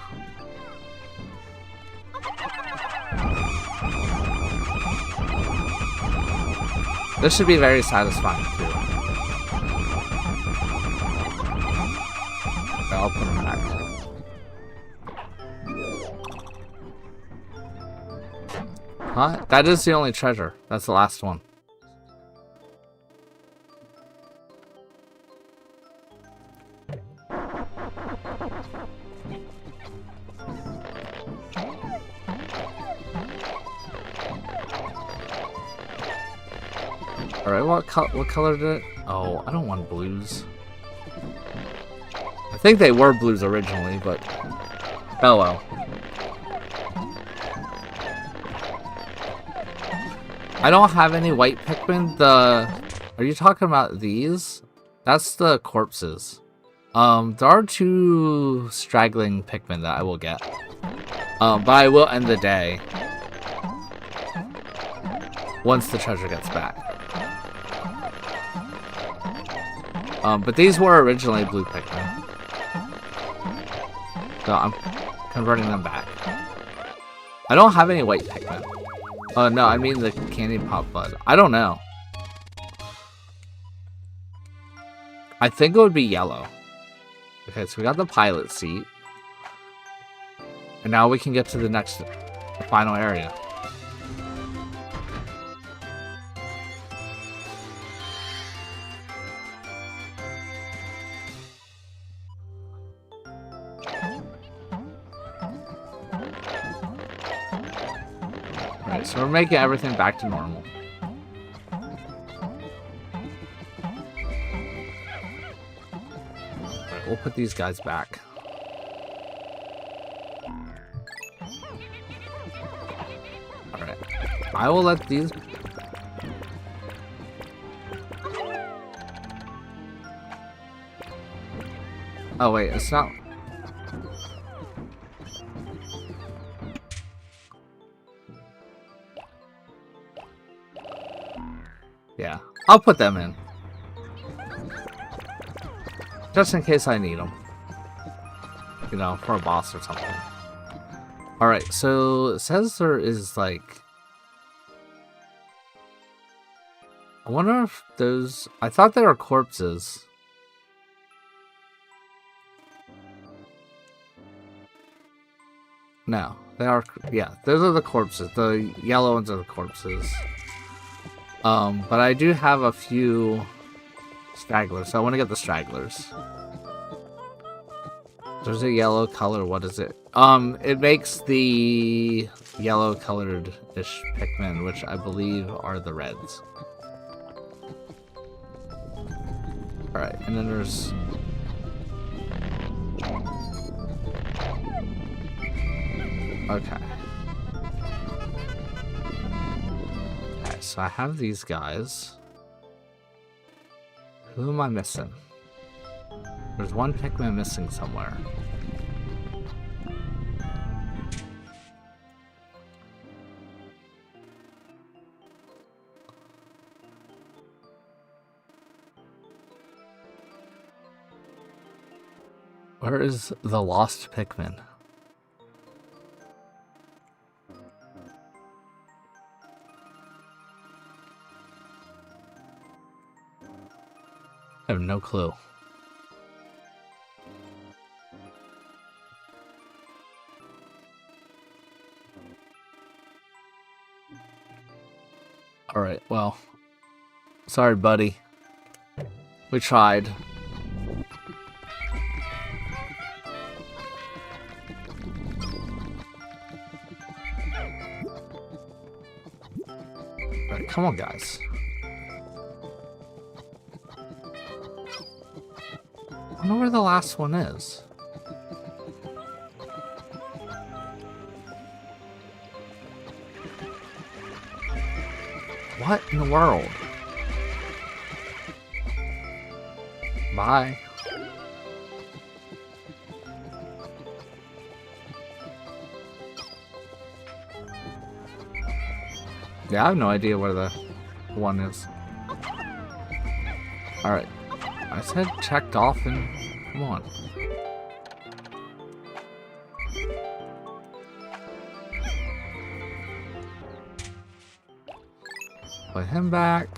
This should be very satisfying, too. Okay, I'll put them back. Huh? That is the only treasure. That's the last one. Alright, what color did it? Oh, I don't want blues. I think they were blues originally, but... Oh well. I don't have any white Pikmin. Are you talking about these? That's the corpses. There are 2 straggling Pikmin that I will get. But I will end the day once the treasure gets back. But these were originally blue Pikmin. So I'm converting them back. I don't have any white Pikmin. No, I mean the candy pop bud. I don't know. I think it would be yellow. Okay, so we got the pilot seat. And now we can get to the next, the final area. Alright, so we're making everything back to normal. Alright, we'll put these guys back. Alright, I will let these... Oh wait, it's not... Yeah, I'll put them in. Just in case I need them. You know, for a boss or something. Alright, so it says there is like... I wonder if those... I thought they were corpses. No, they are. Yeah, those are the corpses. The yellow ones are the corpses. But I do have a few stragglers, so I want to get the stragglers. There's a yellow color. What is it? It makes the yellow colored-ish Pikmin, which I believe are the reds. Alright, and then there's... Okay. Okay, so I have these guys. Who am I missing? There's one Pikmin missing somewhere. Where is the lost Pikmin? I have no clue. Alright, well. Sorry, buddy. We tried. Alright, come on, guys. I don't know where the last one is. What in the world? Bye. Yeah, I have no idea where the one is. Alright. I said checked off and come on. Put him back.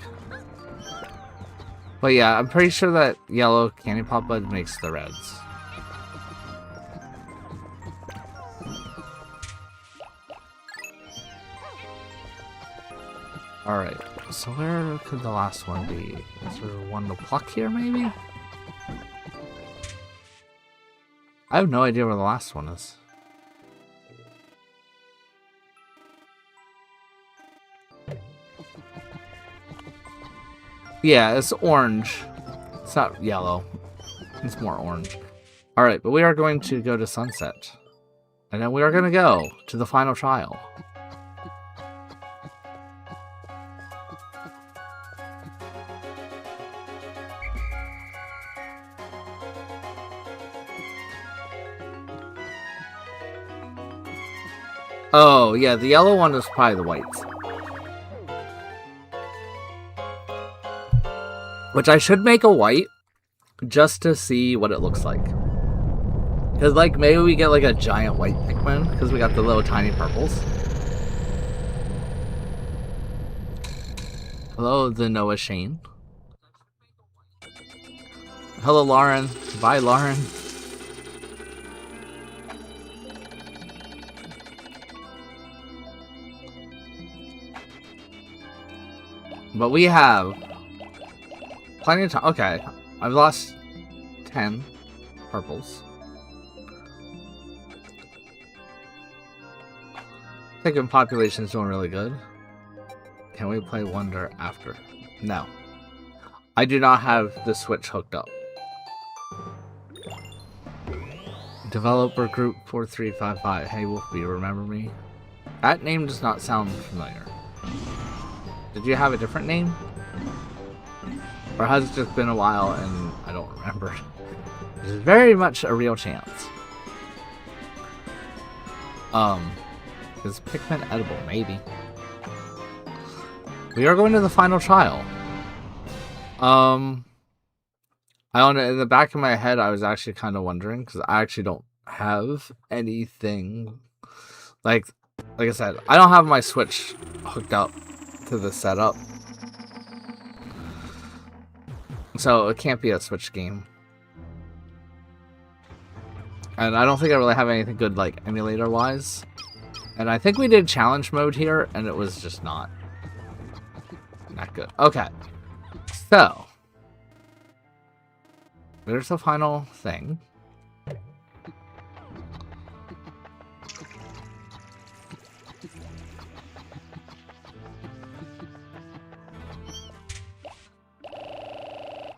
But yeah, I'm pretty sure that yellow candy pop bud makes the reds. Alright, so where could the last one be? Is there one to pluck here, maybe? I have no idea where the last one is. Yeah, it's orange. It's not yellow. It's more orange. Alright, but we are going to go to Sunset. And then we are going to go to the final trial. Oh, yeah, the yellow one is probably the white. Which I should make a white, just to see what it looks like. Because, like, maybe we get, like, a giant white Pikmin, because we got the little tiny purples. Hello, the Noah Shane. Hello, Lauren. Bye, Lauren. But we have plenty of time. Okay, I've lost 10 purples. Pikmin population is doing really good. Can we play Wonder after? No. I do not have the Switch hooked up. Developer Group 4355. Hey Wolfie, remember me? That name does not sound familiar. Did you have a different name? Or has it just been a while and I don't remember? There's very much a real chance. Is Pikmin edible? Maybe. We are going to the final trial. I don't know, in the back of my head I was actually kind of wondering, because I actually don't have anything. Like I said, I don't have my Switch hooked up to the setup. So it can't be a Switch game. And I don't think I really have anything good, like, emulator-wise. And I think we did challenge mode here, and it was just not good. Okay. So. There's the final thing.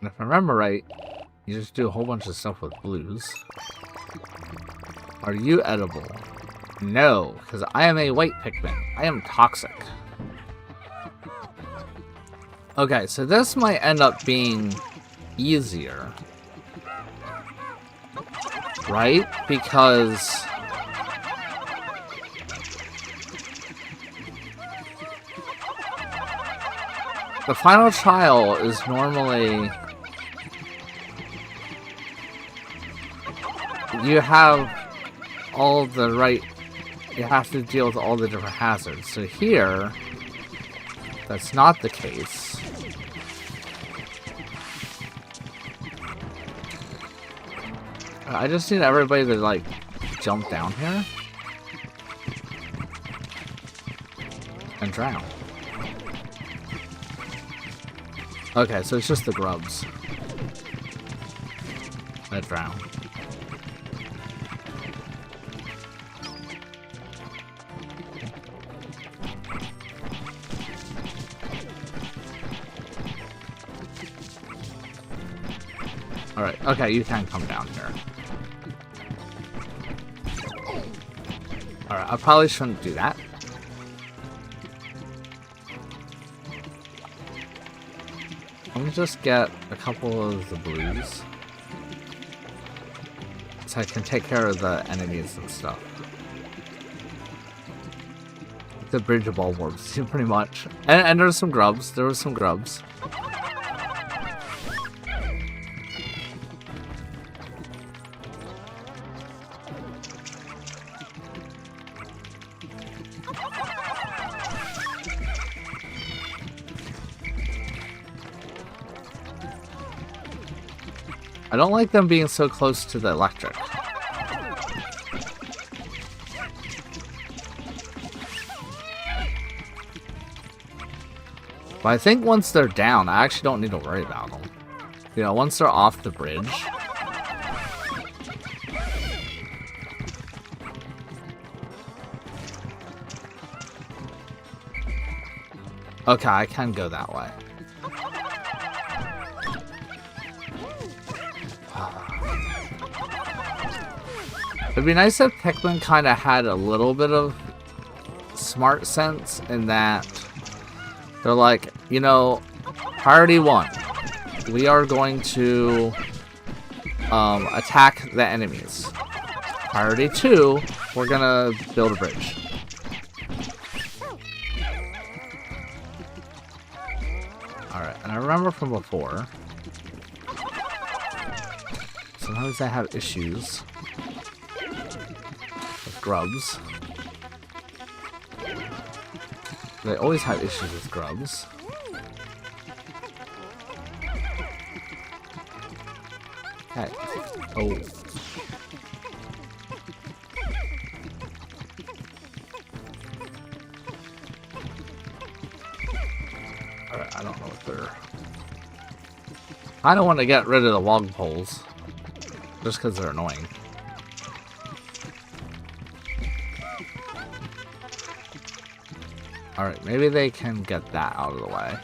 And if I remember right, you just do a whole bunch of stuff with blues. Are you edible? No, because I am a white Pikmin. I am toxic. Okay, so this might end up being easier. Right? Because the final trial is normally you have all the right, you have to deal with all the different hazards. So here, that's not the case. I just need everybody to, like, jump down here and drown. Okay, so it's just the grubs that drown. Alright, okay, you can come down here. Alright, I probably shouldn't do that. Let me just get a couple of the blues. So I can take care of the enemies and stuff. The bridge of ball warps, pretty much. And there's some grubs. There was some grubs. I don't like them being so close to the electric. But I think once they're down, I actually don't need to worry about them. You know, once they're off the bridge. Okay, I can go that way. It'd be nice if Pikmin kind of had a little bit of smart sense in that they're like, you know, priority 1, we are going to attack the enemies. Priority 2, we're gonna build a bridge. Alright, and I remember from before, sometimes I have issues grubs. They always have issues with grubs. Okay. Oh. Alright, I don't know what they're... I don't want to get rid of the log poles. Just because they're annoying. Alright, maybe they can get that out of the way.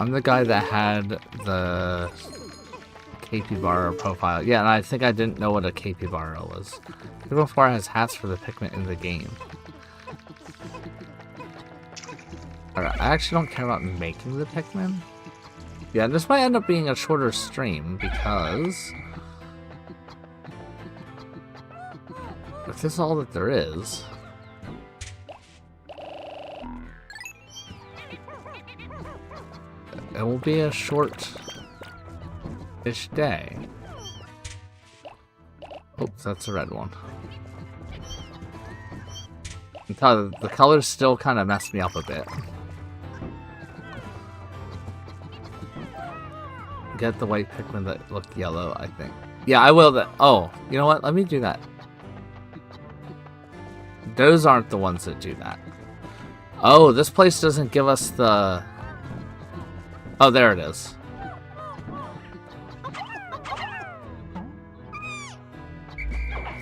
I'm the guy that had the capybara profile. Yeah, and I think I didn't know what a capybara was. Pikmin 4 has hats for the Pikmin in the game. Alright, I actually don't care about making the Pikmin. Yeah, this might end up being a shorter stream because... if this is all that there is... it will be a short-ish day. Oops, that's a red one. The colors still kind of mess me up a bit. Get the white Pikmin that look yellow, I think. Yeah, I will. Oh, you know what? Let me do that. Those aren't the ones that do that. Oh, this place doesn't give us the... Oh, there it is.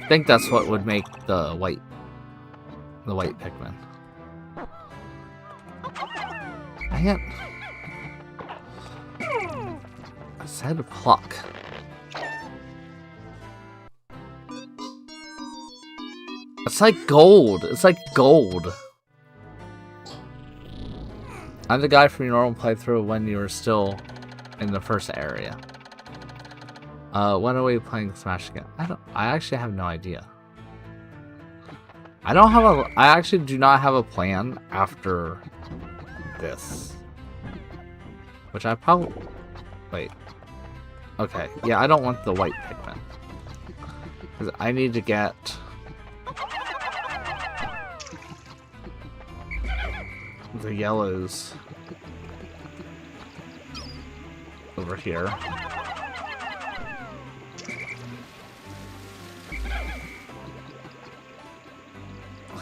I think that's what would make the white Pikmin. Dang it. I said pluck. It's like gold. It's like gold. I'm the guy from your normal playthrough when you were still in the first area. When are we playing Smash again? I actually have no idea. I actually do not have a plan after this. Which I probably... Wait. Okay, yeah, I don't want the white Pikmin. Because I need to get... the yellows over here.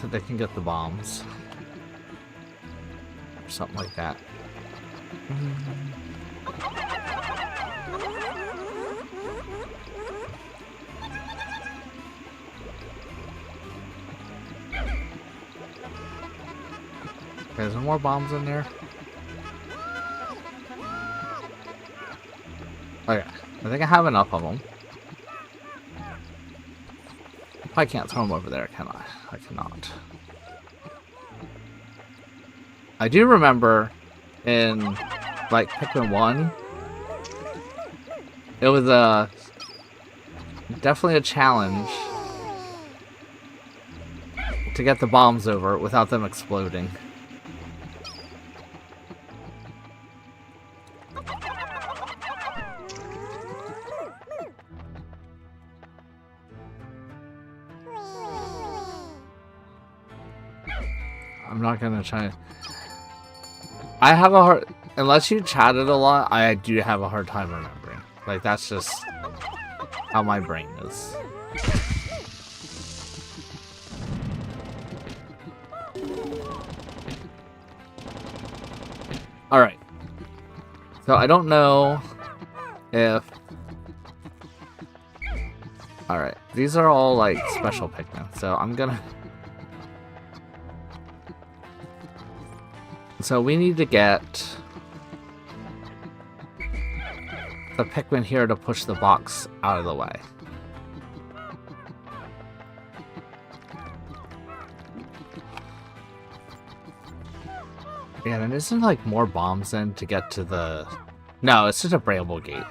So they can get the bombs. Or something like that. Okay, is there more bombs in there? Okay, I think I have enough of them. I can't throw them over there, can I? I cannot. I do remember in, like, Pikmin 1, it was definitely a challenge to get the bombs over without them exploding. I'm not gonna try. I have a hard... Unless you chatted a lot, I do have a hard time remembering. Like, that's just how my brain is. Alright. So, I don't know if... Alright. These are all, like, special Pikmin. So, I'm gonna... So we need to get the Pikmin here to push the box out of the way. Yeah, and isn't like more bombs in to get to the... No, it's just a breakable gate.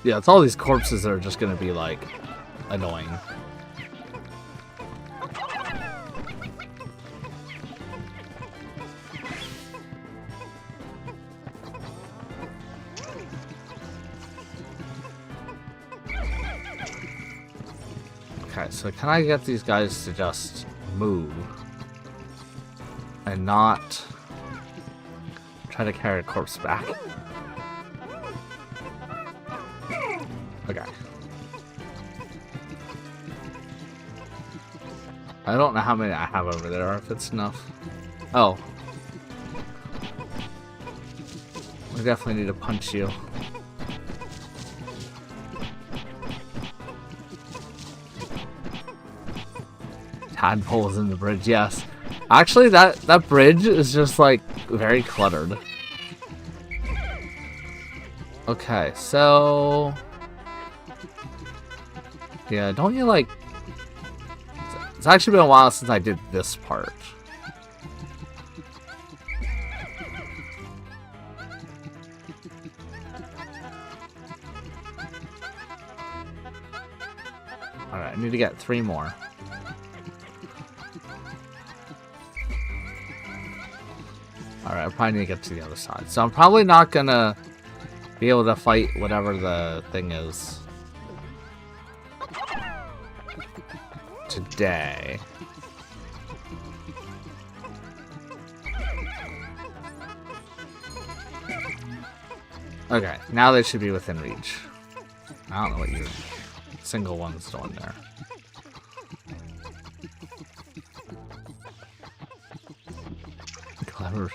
Yeah, it's all these corpses that are just gonna be, like, annoying. Okay, so can I get these guys to just move? And not try to carry a corpse back? Okay. I don't know how many I have over there, if it's enough. Oh. We definitely need to punch you. Tadpoles in the bridge, yes. Actually, that bridge is just, like, very cluttered. Okay, so... Yeah, don't you, like... It's actually been a while since I did this part. Alright, I need to get 3 more. Alright, I probably need to get to the other side. So I'm probably not gonna be able to fight whatever the thing is today. Okay, now they should be within reach. I don't know what your single one's doing there. Clever.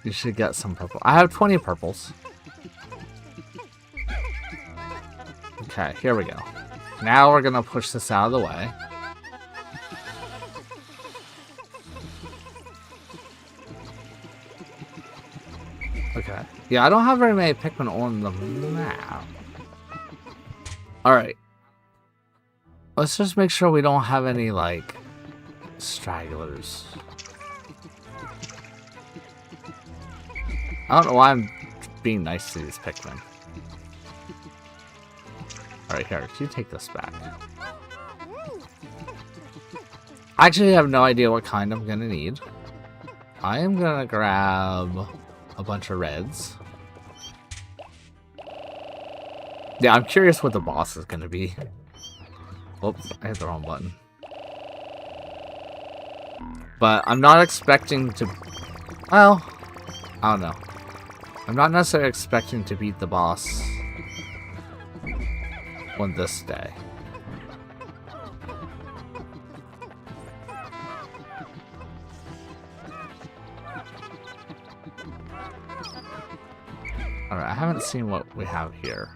You should get some purple. I have 20 purples. Okay, here we go. Now we're gonna push this out of the way. Okay. Yeah, I don't have very many Pikmin on the map. Alright. Let's just make sure we don't have any, like, stragglers. I don't know why I'm being nice to these Pikmin. Alright, here. You take this back. I actually have no idea what kind I'm gonna need. I am gonna grab a bunch of reds. Yeah, I'm curious what the boss is gonna be. Oops, I hit the wrong button. But I'm not expecting to... Well, I don't know. I'm not necessarily expecting to beat the boss on this day. Alright, I haven't seen what we have here.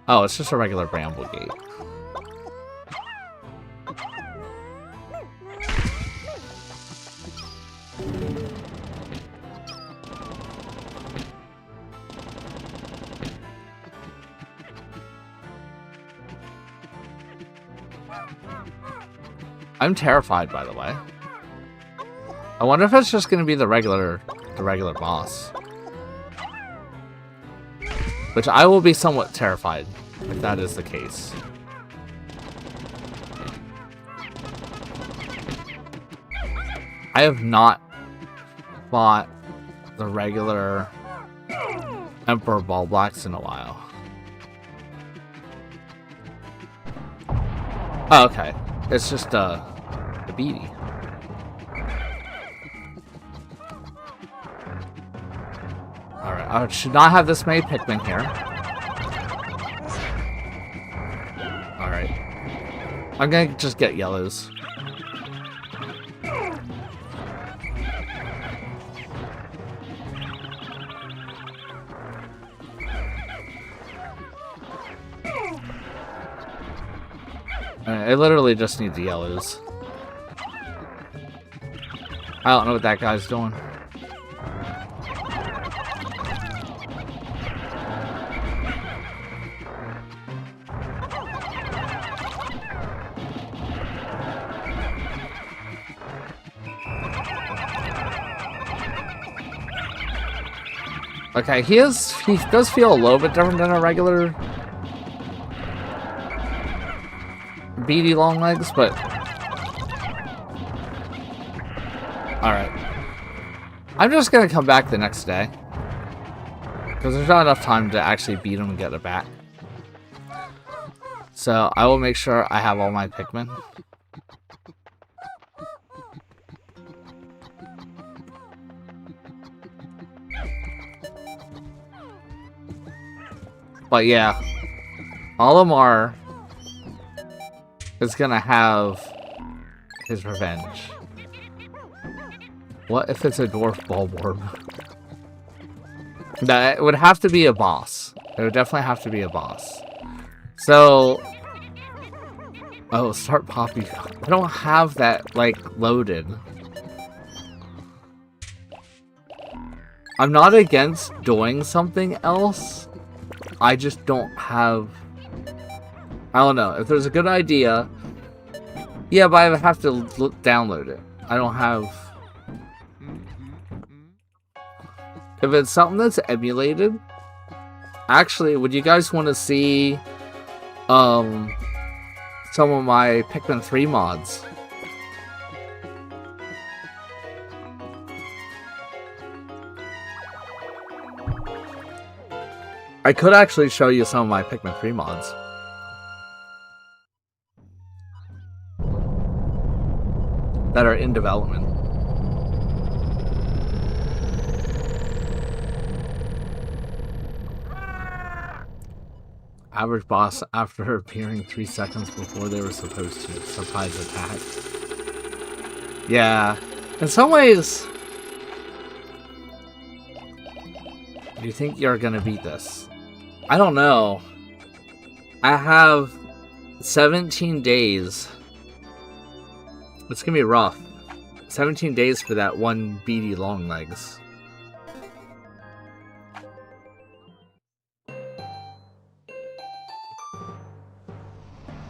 Oh, it's just a regular bramble gate. I'm terrified, by the way. I wonder if it's just going to be the regular boss. Which I will be somewhat terrified if that is the case. I have not fought the regular Emperor Ball Blacks in a while. Oh, okay. It's just a beady. Alright, I should not have this many Pikmin here. Alright. I'm gonna just get yellows. I literally just need the yellows. I don't know what that guy's doing. Okay, he does feel a little bit different than a regular beady long legs, but alright. I'm just gonna come back the next day, because there's not enough time to actually beat him and get it back. So I will make sure I have all my Pikmin. But yeah, Olimar is gonna have his revenge. What if it's a dwarf bulborb? That would have to be a boss. It would definitely have to be a boss. So, oh, start Poppy. I don't have that, like, loaded. I'm not against doing something else. I just don't have... I don't know. If there's a good idea... Yeah, but I would have to download it. I don't have... If it's something that's emulated... Actually, would you guys want to see... some of my Pikmin 3 mods? I could actually show you some of my Pikmin 3 mods. That are in development. Average boss after appearing 3 seconds before they were supposed to. Surprise attack. Yeah. In some ways... Do you think you're gonna beat this? I don't know. I have 17 days. It's gonna be rough. 17 days for that one beady long legs.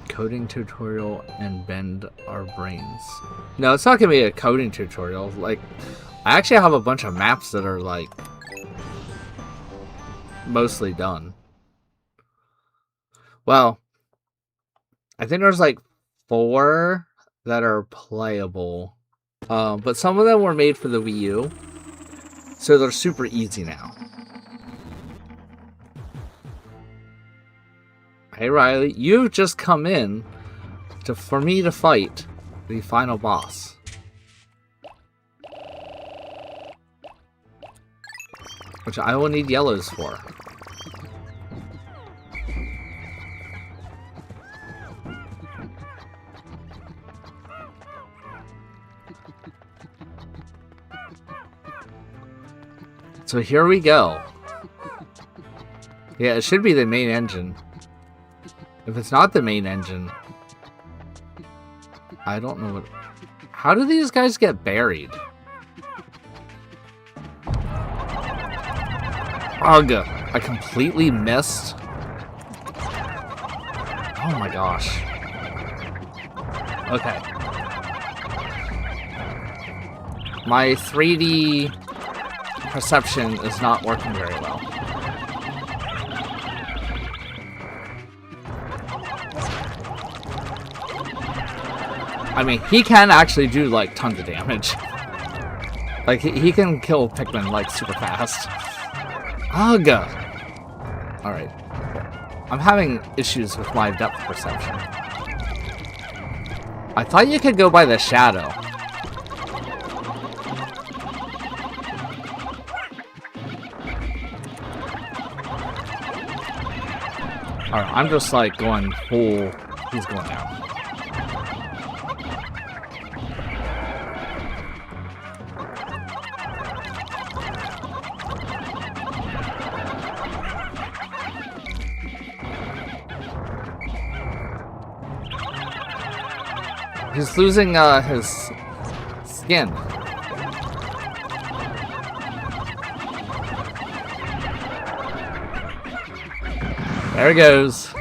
Coding tutorial and bend our brains. No, it's not gonna be a coding tutorial. Like, I actually have a bunch of maps that are like mostly done. Well, I think there's like 4 that are playable, but some of them were made for the Wii U, so they're super easy now. Hey Riley, you've just come in for me to fight the final boss. Which I will need yellows for. So here we go. Yeah, it should be the main engine. If it's not the main engine, I don't know what... How do these guys get buried? Ugh, I completely missed. Oh my gosh. Okay. My 3D perception is not working very well. I mean, he can actually do like tons of damage. Like he can kill Pikmin like super fast. Ugh. Alright. I'm having issues with my depth perception. I thought you could go by the shadow. Alright, I'm just like going full. He's going down. He's losing his skin. There he goes.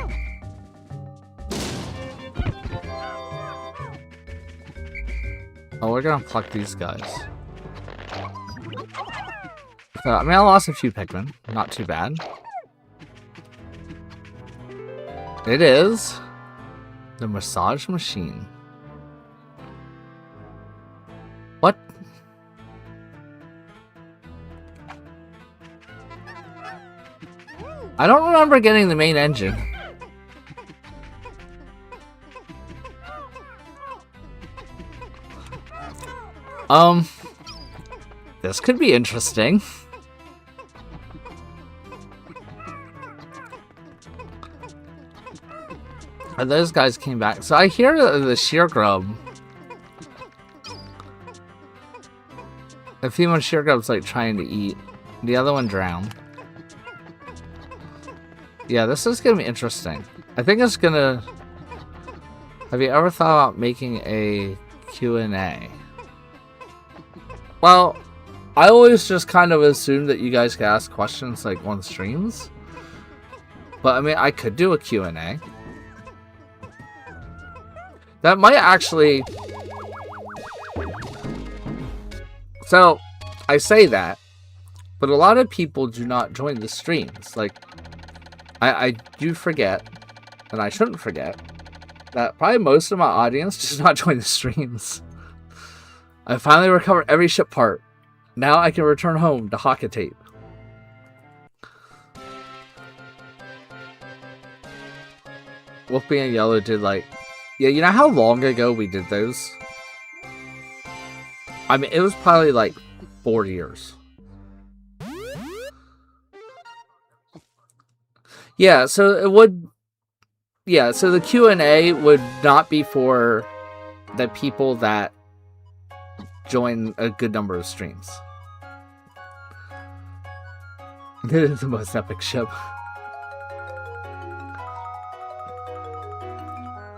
Oh, we're gonna pluck these guys. So, I mean, I lost a few Pikmin. Not too bad. It is the massage machine. What? I don't remember getting the main engine. This could be interesting. Oh, those guys came back. So I hear the sheer grub. The female sheer grub's like trying to eat. The other one drowned. Yeah, this is gonna be interesting. I think it's gonna... Have you ever thought about making a Q&A? Well, I always just kind of assumed that you guys could ask questions like on streams. But I mean, I could do a Q&A. That might actually... So, I say that, but a lot of people do not join the streams. Like, I do forget, and I shouldn't forget, that probably most of my audience does not join the streams. I finally recovered every ship part. Now I can return home to Hockatate. Wolfie and Yellow did like... Yeah, you know how long ago we did those? I mean, it was probably like 4 years. Yeah, so it would yeah, so the Q&A would not be for the people that join a good number of streams. It is the most epic ship.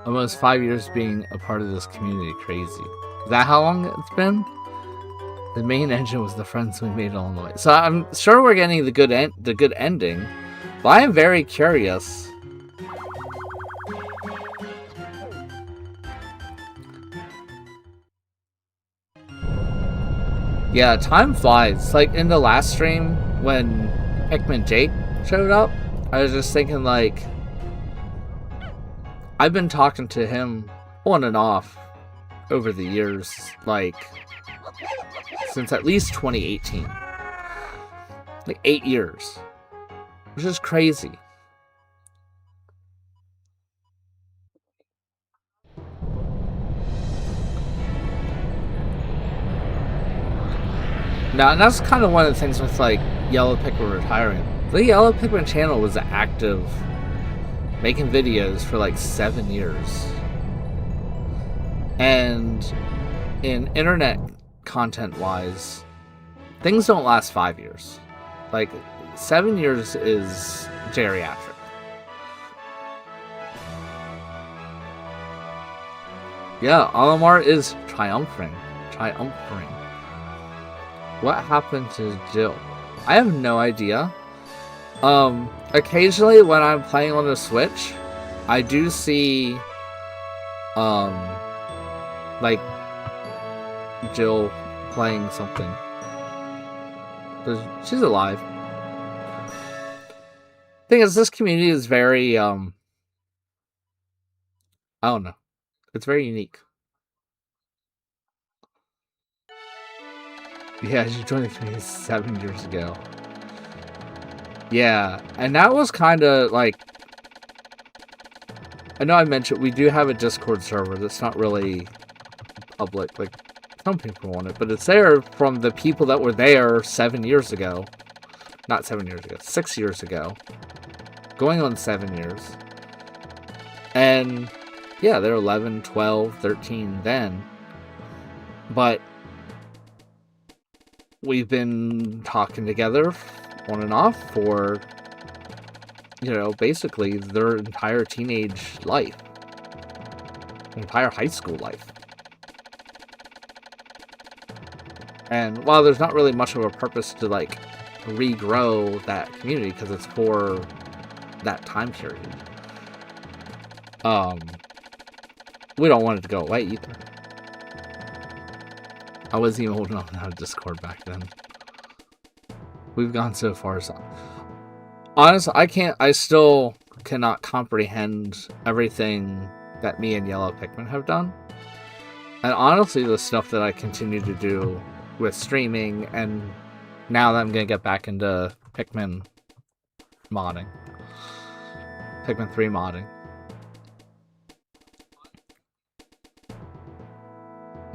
Almost 5 years being a part of this community. Crazy. Is that how long it's been? The main engine was the friends we made along the way. So I'm sure we're getting the good ending, but I am very curious. Yeah, time flies. Like in the last stream when Pikmin Jake showed up, I was just thinking like, I've been talking to him on and off over the years, like since at least 2018. Like 8 years. Which is crazy. Now, and that's kind of one of the things with like Yellow Pikmin retiring. The Yellow Pikmin channel was active, making videos for like 7 years. And in internet content wise, things don't last 5 years. Like 7 years is geriatric. Yeah, Olimar is triumphing. What happened to Jill? I have no idea. Occasionally when I'm playing on the Switch, I do see, like, Jill playing something. She's alive. Thing is, this community is very, I don't know. It's very unique. Yeah, she joined the community 7 years ago. Yeah, and that was kind of like... I know I mentioned we do have a Discord server that's not really public. Like, some people want it, but it's there from the people that were there 7 years ago. Not 7 years ago, 6 years ago. Going on 7 years. And, yeah, they're 11, 12, 13 then. But... we've been talking together on and off for, you know, basically their entire teenage life. Entire high school life. And while there's not really much of a purpose to, like, regrow that community, because it's for that time period, we don't want it to go away either. I wasn't even old enough to have Discord back then. We've gone so far. So honestly, I still cannot comprehend everything that me and Yellow Pikmin have done. And honestly, the stuff that I continue to do with streaming, and now that I'm going to get back into Pikmin modding. Pikmin 3 modding.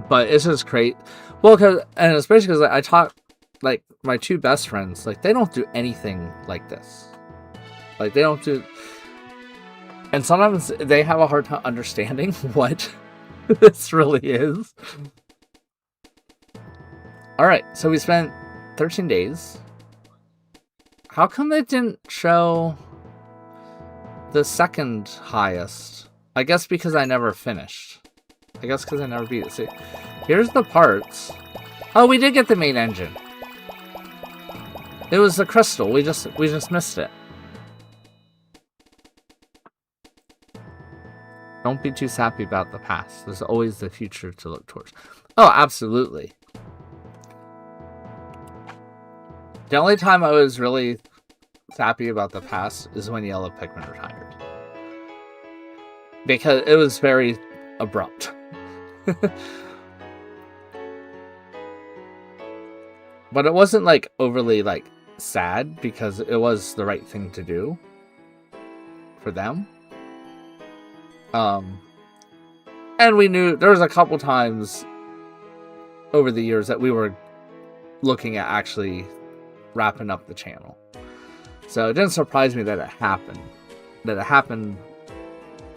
But it's just great. Well, and especially because I talk, like, my two best friends, like, they don't do anything like this. Like, they don't do... And sometimes they have a hard time understanding what this really is. Alright, so we spent 13 days. How come they didn't show the second highest? I guess because I never finished. I guess because I never beat it. See, here's the parts. Oh, we did get the main engine. It was the crystal. We just missed it. Don't be too sappy about the past. There's always the future to look towards. Oh, absolutely. The only time I was really sappy about the past is when Yellow Pikmin retired. Because it was very abrupt. But it wasn't, like, overly, like, sad, because it was the right thing to do for them. And we knew there was a couple times over the years that we were looking at actually wrapping up the channel. So it didn't surprise me that it happened. That it happened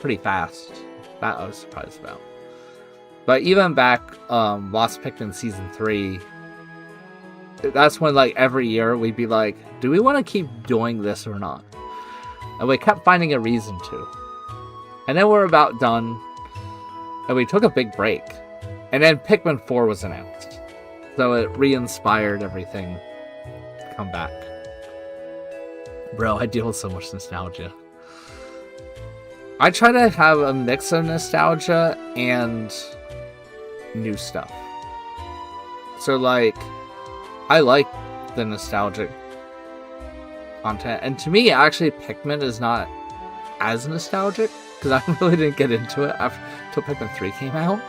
pretty fast. That I was surprised about. But even back, Lost Pikmin Season 3, that's when, like, every year we'd be like, do we want to keep doing this or not? And we kept finding a reason to. And then we're about done, and we took a big break. And then Pikmin 4 was announced. So it re-inspired everything to come back. Bro, I deal with so much nostalgia. I try to have a mix of nostalgia and new stuff. So, like, I like the nostalgic content. And to me, actually, Pikmin is not as nostalgic, because I really didn't get into it until Pikmin 3 came out.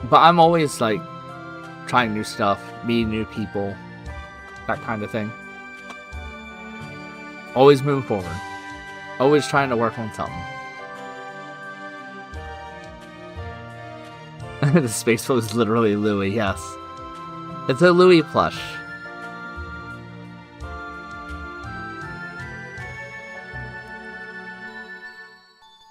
But I'm always, like, trying new stuff, meeting new people, that kind of thing. Always moving forward. Always trying to work on something. The space flow is literally Louie, yes. It's a Louie plush.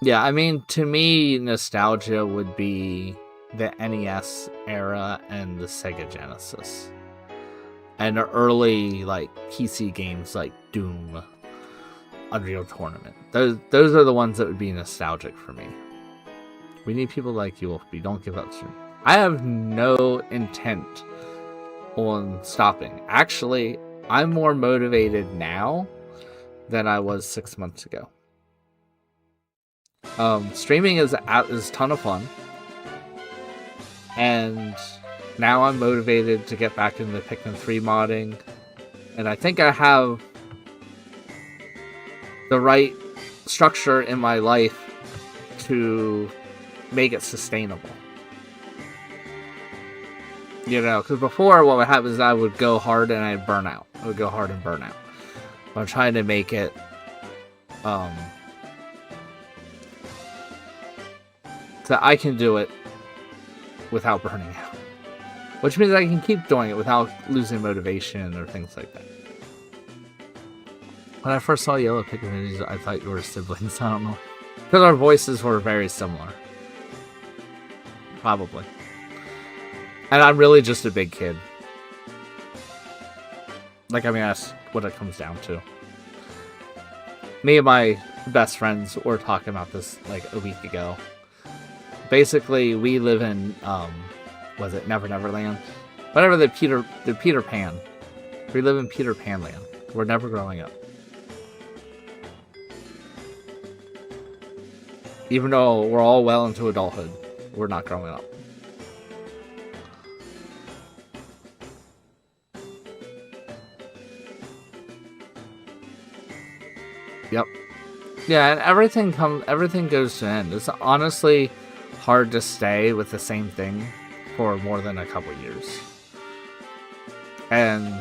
Yeah, I mean, to me, nostalgia would be the NES era and the Sega Genesis. And the early, like, PC games like Doom, Unreal Tournament. Those are the ones that would be nostalgic for me. We need people like you, Wolfie. Don't give up soon. I have no intent on stopping. Actually, I'm more motivated now than I was 6 months ago. Streaming is a ton of fun. And now I'm motivated to get back into Pikmin 3 modding. And I think I have the right structure in my life to make it sustainable. You know, because before what would happen is I would go hard and I'd burn out. I would go hard and burn out. I'm trying to make it so I can do it without burning out. Which means I can keep doing it without losing motivation or things like that. When I first saw Yellow Pikmin videos, I thought you were siblings. I don't know. Because our voices were very similar. Probably. And I'm really just a big kid. Like, I mean, that's what it comes down to. Me and my best friends were talking about this, like, a week ago. Basically, we live in, was it Neverland? Whatever the Peter Pan. We live in Peter Pan land. We're never growing up. Even though we're all well into adulthood, we're not growing up. Yep. Yeah, and everything goes to an end. It's honestly hard to stay with the same thing for more than a couple years. And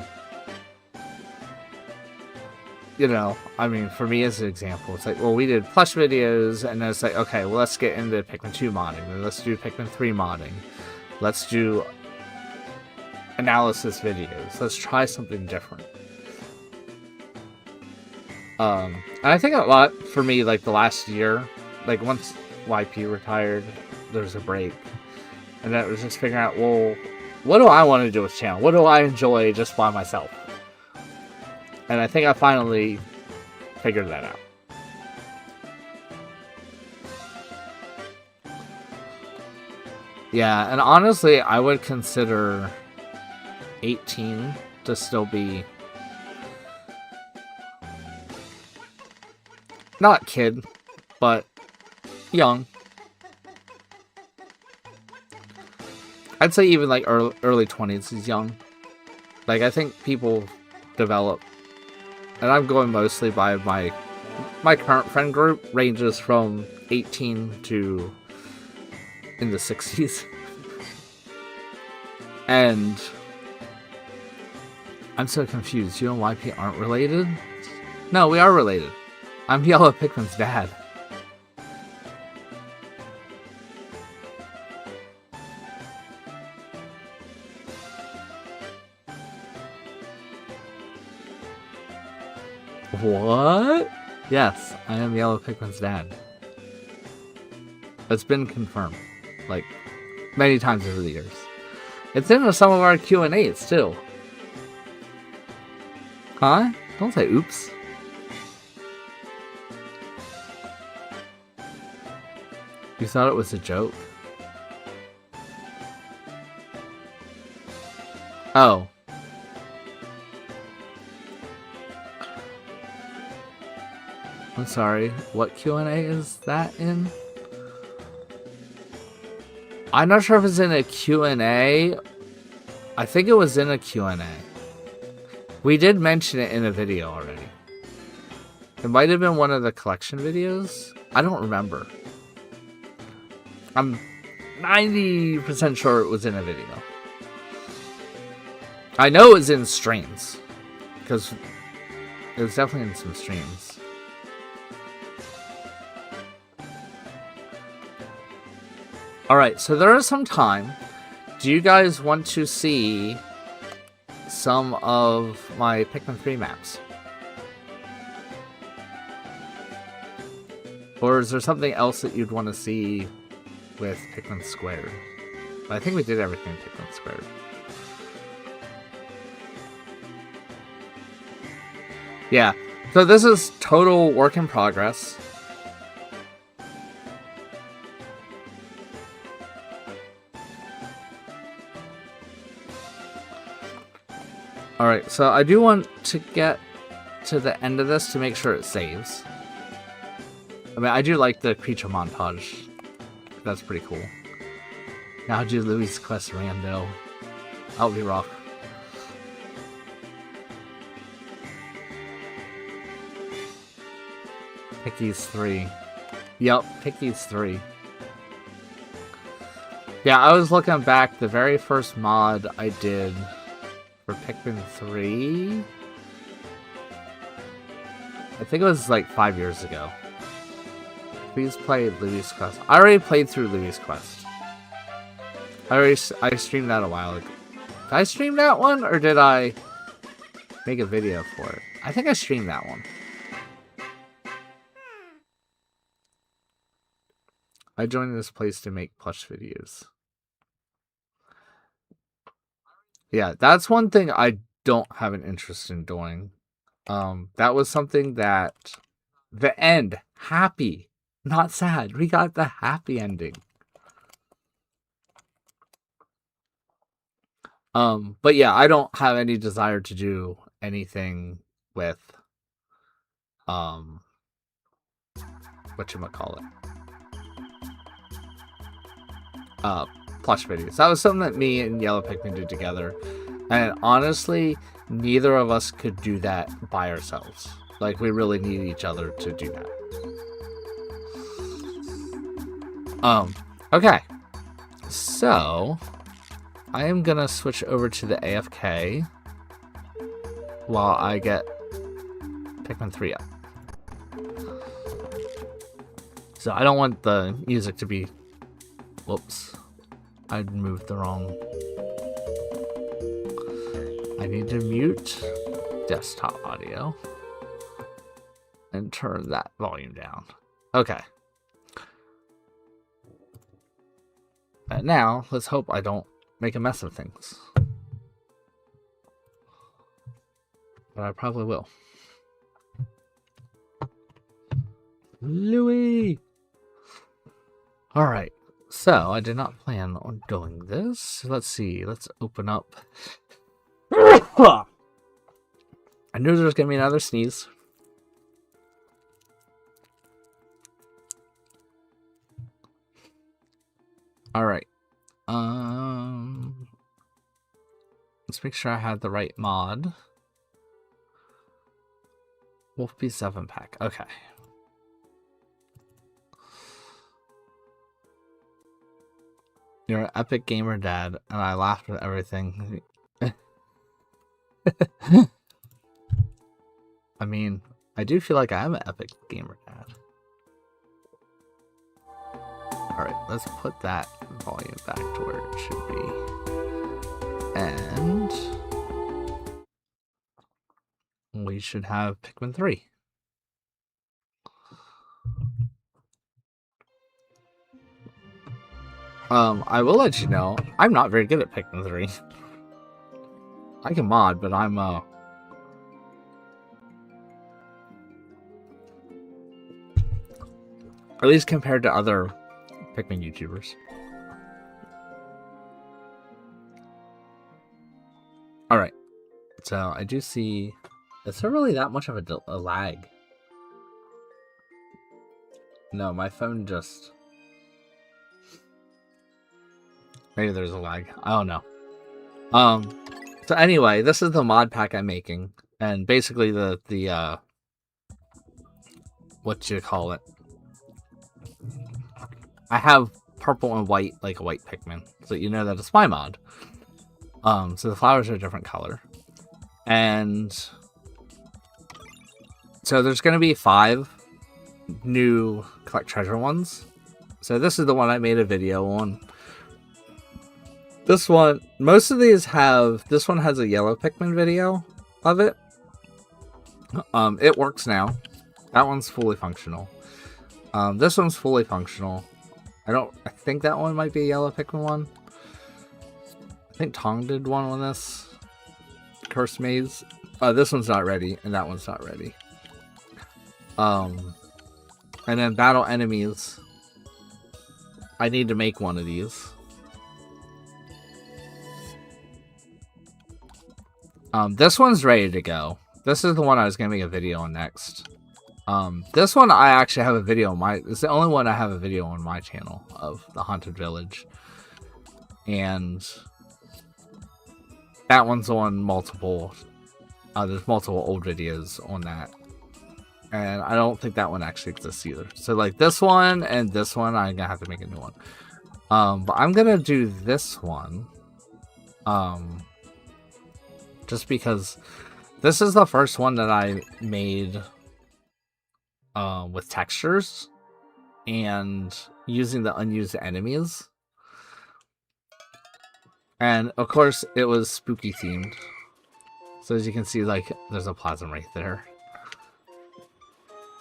you know, I mean, for me as an example, it's like, well, we did plush videos, and then it's like, okay, well, let's get into Pikmin 2 modding, then let's do Pikmin 3 modding, let's do analysis videos, let's try something different. And I think a lot for me, like the last year, like once YP retired, there was a break, and that was just figuring out, well, what do I want to do with the channel? What do I enjoy just by myself? And I think I finally figured that out. Yeah, and honestly, I would consider 18 to still be not kid, but young. I'd say even like early 20s is young. Like, I think people develop, and I'm going mostly by my current friend group ranges from 18 to in the 60s. And I'm so confused. You and YP aren't related? No, we are related. I'm Yellow Pikmin's dad. What? Yes, I am Yellow Pikmin's dad. It's been confirmed, like, many times over the years. It's in some of our Q&As, too. Huh? Don't say oops. You thought it was a joke? Oh. I'm sorry, what Q&A is that in? I'm not sure if it's in a Q&A. I think it was in a Q&A. We did mention it in a video already. It might have been one of the collection videos. I don't remember. I'm 90% sure it was in a video. I know it was in streams, because it was definitely in some streams. Alright, so there is some time. Do you guys want to see some of my Pikmin 3 maps? Or is there something else that you'd want to see with Pikmin²? I think we did everything in Pikmin². Yeah, so this is total work in progress. Alright, so I do want to get to the end of this to make sure it saves. I mean, I do like the creature montage. That's pretty cool. Now do Louis' Quest Rando. That would be rough. Picky's 3. Yep, Picky's 3. Yeah, I was looking back, the very first mod I did for Pikmin 3, I think it was like 5 years ago. Please play Louis' Quest. I already played through Louis' Quest. I streamed that a while ago. Did I stream that one, or did I make a video for it? I think I streamed that one. I joined this place to make plush videos. Yeah, that's one thing I don't have an interest in doing. That was something that... The end. Happy. Not sad. We got the happy ending. But yeah, I don't have any desire to do anything with... whatchamacallit? Plush videos. That was something that me and Yellow Pikmin did together. And honestly, neither of us could do that by ourselves. Like, we really need each other to do that. Okay. So, I am gonna switch over to the AFK while I get Pikmin 3 up. So, I don't want the music to be... Whoops. I moved the wrong... I need to mute desktop audio and turn that volume down. Okay. And now, let's hope I don't make a mess of things. But I probably will. Louis! Alright, so I did not plan on doing this. Let's see, let's open up. I knew there was going to be another sneeze. Alright. Let's make sure I had the right mod. Wolfie 7-pack. Okay. You're an epic gamer dad, and I laughed at everything. I mean, I do feel like I am an epic gamer dad. Alright, let's put that volume back to where it should be. And we should have Pikmin 3. I will let you know, I'm not very good at Pikmin 3. I can mod, but I'm, at least compared to other Pikmin YouTubers. Alright. So, I do see... Is there really that much of a lag? No, my phone just... Maybe there's a lag. I don't know. So anyway, this is the mod pack I'm making. And basically the what you call it? I have purple and white, like a white Pikmin. So you know that it's my mod. So the flowers are a different color. And so there's going to be 5 new collect treasure ones. So this is the one I made a video on. This one, most of these have, this one has a yellow Pikmin video of it. It works now. That one's fully functional. This one's fully functional. I think that one might be a yellow Pikmin one. I think Tong did one on this. Cursed Maze. This one's not ready, and that one's not ready. And then battle enemies. I need to make one of these. This one's ready to go. This is the one I was going to make a video on next. This one I actually have a video on my... It's the only one I have a video on my channel of the Haunted Village. And that one's on multiple... there's multiple old videos on that. And I don't think that one actually exists either. So like this one and this one, I'm going to have to make a new one. But I'm going to do this one. Just because this is the first one that I made with textures and using the unused enemies. And of course it was spooky themed. So as you can see, like there's a plasm right there.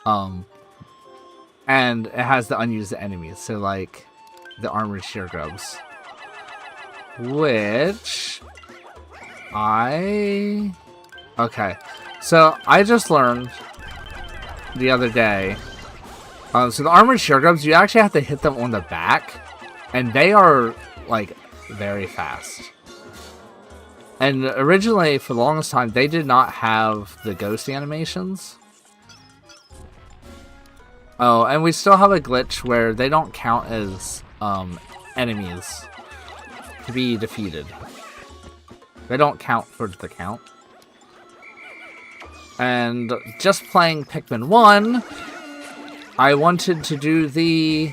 And it has the unused enemies, so like the armored sheer grubs. Which okay, so I just learned the other day. So the armored sheer grubs, you actually have to hit them on the back, and they are like very fast. And originally, for the longest time, they did not have the ghost animations. Oh, and we still have a glitch where they don't count as enemies to be defeated. They don't count for the count. And just playing Pikmin 1, I wanted to do the...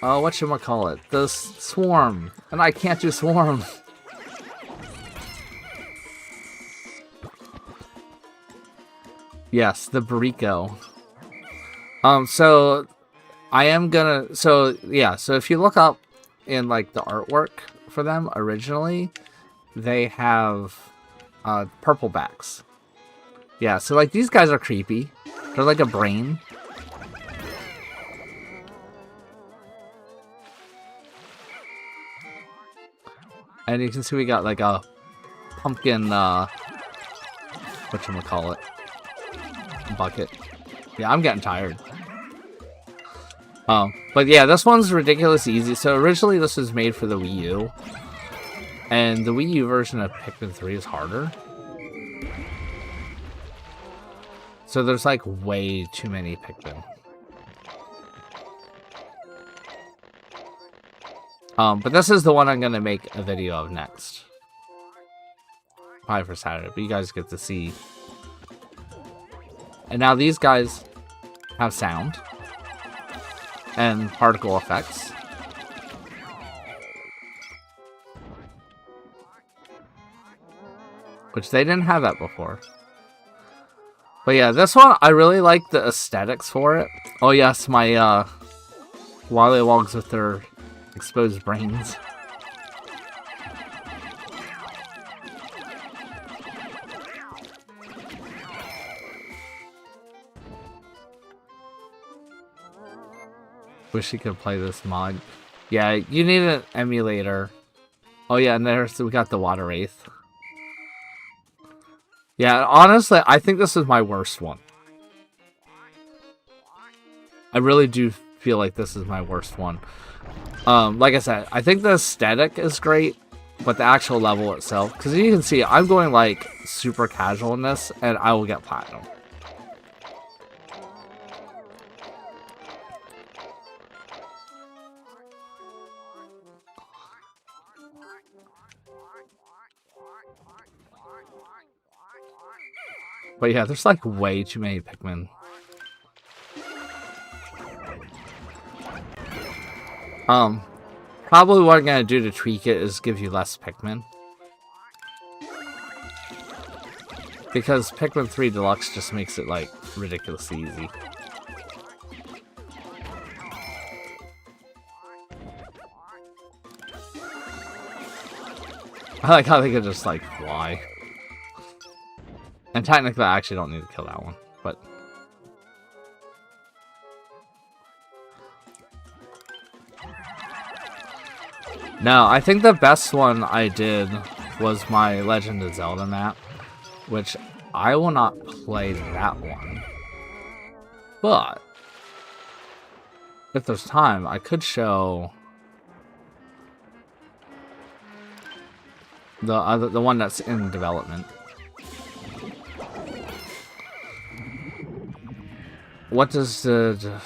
whatchamacallit? The swarm. And I can't do swarm. Yes, the Barrico. So I am gonna... So, yeah, so if you look up in, like, the artwork for them originally, they have purple backs. Yeah, so like these guys are creepy. They're like a brain. And you can see we got like a pumpkin whatchamacallit, bucket. Yeah, I'm getting tired. But yeah, this one's ridiculously easy. So originally this was made for the Wii U. And the Wii U version of Pikmin 3 is harder. So there's like way too many Pikmin. But this is the one I'm going to make a video of next. Probably for Saturday, but you guys get to see. And now these guys have sound. And particle effects. Which they didn't have that before. But yeah, this one, I really like the aesthetics for it. Oh yes, my Wallywogs with their exposed brains. Wish you could play this mod. Yeah, you need an emulator. Oh yeah, and we got the Water Wraith. Yeah, honestly, I think this is my worst one. I really do feel like this is my worst one. Like I said, I think the aesthetic is great, but the actual level itself, because you can see, I'm going like super casual in this, and I will get platinum. But yeah, there's like way too many Pikmin. Probably what I'm gonna do to tweak it is give you less Pikmin. Because Pikmin 3 Deluxe just makes it like ridiculously easy. I like how they could just like fly. And technically I actually don't need to kill that one, but no, I think the best one I did was my Legend of Zelda map, which I will not play that one. But if there's time, I could show the one that's in development. What does the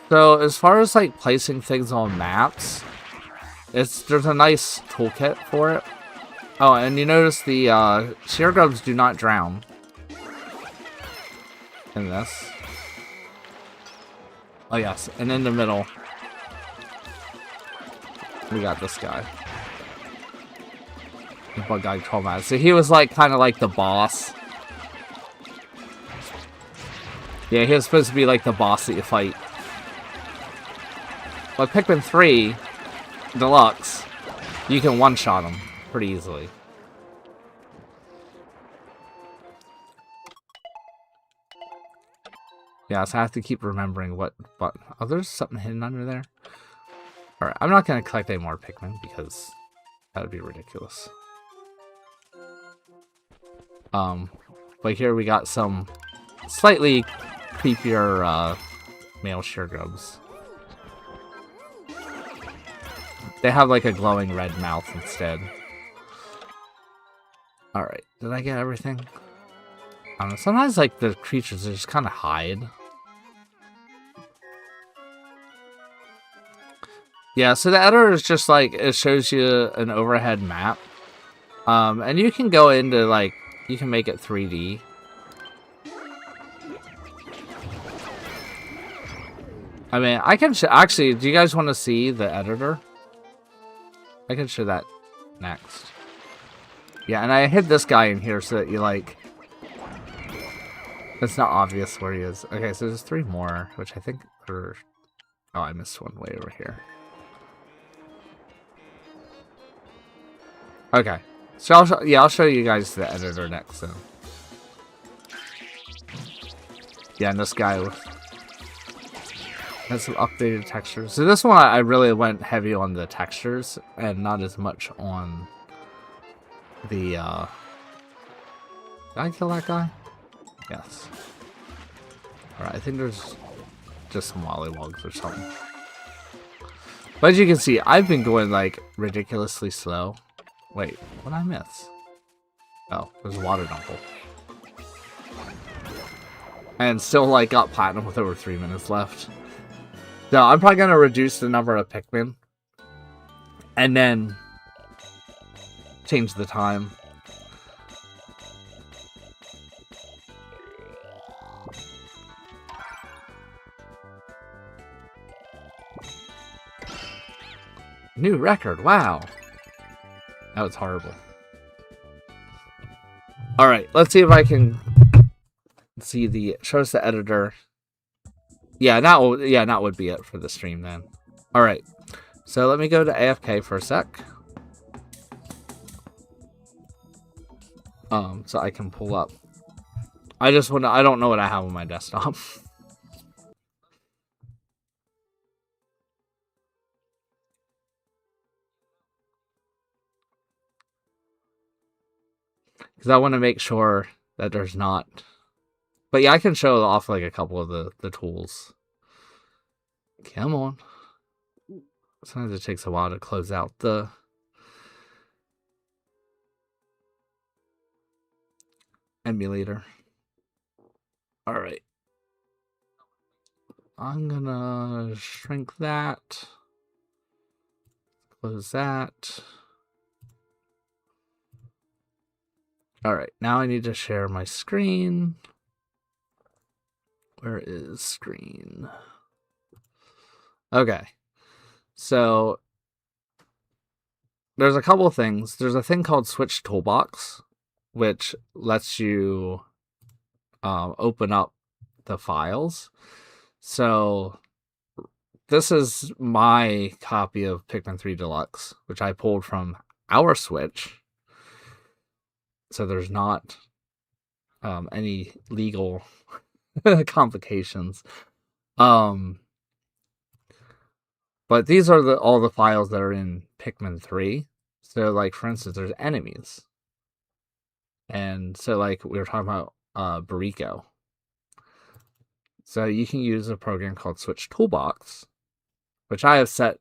so as far as like placing things on maps, there's a nice toolkit for it. Oh, and you notice the sheer grubs do not drown in this. Oh yes, and in the middle we got this guy. The bug guy 12 minutes. So he was like kind of like the boss. Yeah, he was supposed to be like the boss that you fight. But Pikmin 3 Deluxe, you can one-shot him pretty easily. Yeah, so I have to keep remembering what button. Oh, there's something hidden under there. Alright, I'm not going to collect any more Pikmin because that would be ridiculous. But here we got some slightly creepier male sheer grubs. They have like a glowing red mouth instead. Alright, did I get everything? I don't know, sometimes like the creatures they just kind of hide. Yeah, so the editor is just like, it shows you an overhead map. And you can go into like, you can make it 3D. I mean, I can actually, do you guys want to see the editor? I can show that next. Yeah, and I hid this guy in here so that you like, it's not obvious where he is. Okay, so there's 3 more, which I think are, oh, I missed one way over here. Okay, so I'll show you guys the editor next then. Yeah, and this guy has some updated textures. So this one I really went heavy on the textures and not as much on the did I kill that guy? Yes. Alright, I think there's just some Wollywogs or something. But as you can see, I've been going like ridiculously slow. Wait, what did I miss? Oh, there's a water dumple. And still like got platinum with over 3 minutes left. So I'm probably gonna reduce the number of Pikmin. And then change the time. New record, wow. That was horrible. Alright, let's see if I can see the show us the editor. Yeah, that would be it for the stream then. Alright. So let me go to AFK for a sec. So I can pull up. I don't know what I have on my desktop. Because I want to make sure that there's not. But yeah, I can show off like a couple of the tools. Come on. Sometimes it takes a while to close out the emulator. All right. I'm gonna shrink that. Close that. All right. Now I need to share my screen. Where is screen? Okay. So there's a couple of things. There's a thing called Switch Toolbox, which lets you open up the files. So this is my copy of Pikmin 3 Deluxe, which I pulled from our Switch. So there's not any legal complications. But these are all the files that are in Pikmin 3. So, like, for instance, there's enemies. And so, like, we were talking about Bariko. So you can use a program called Switch Toolbox, which I have set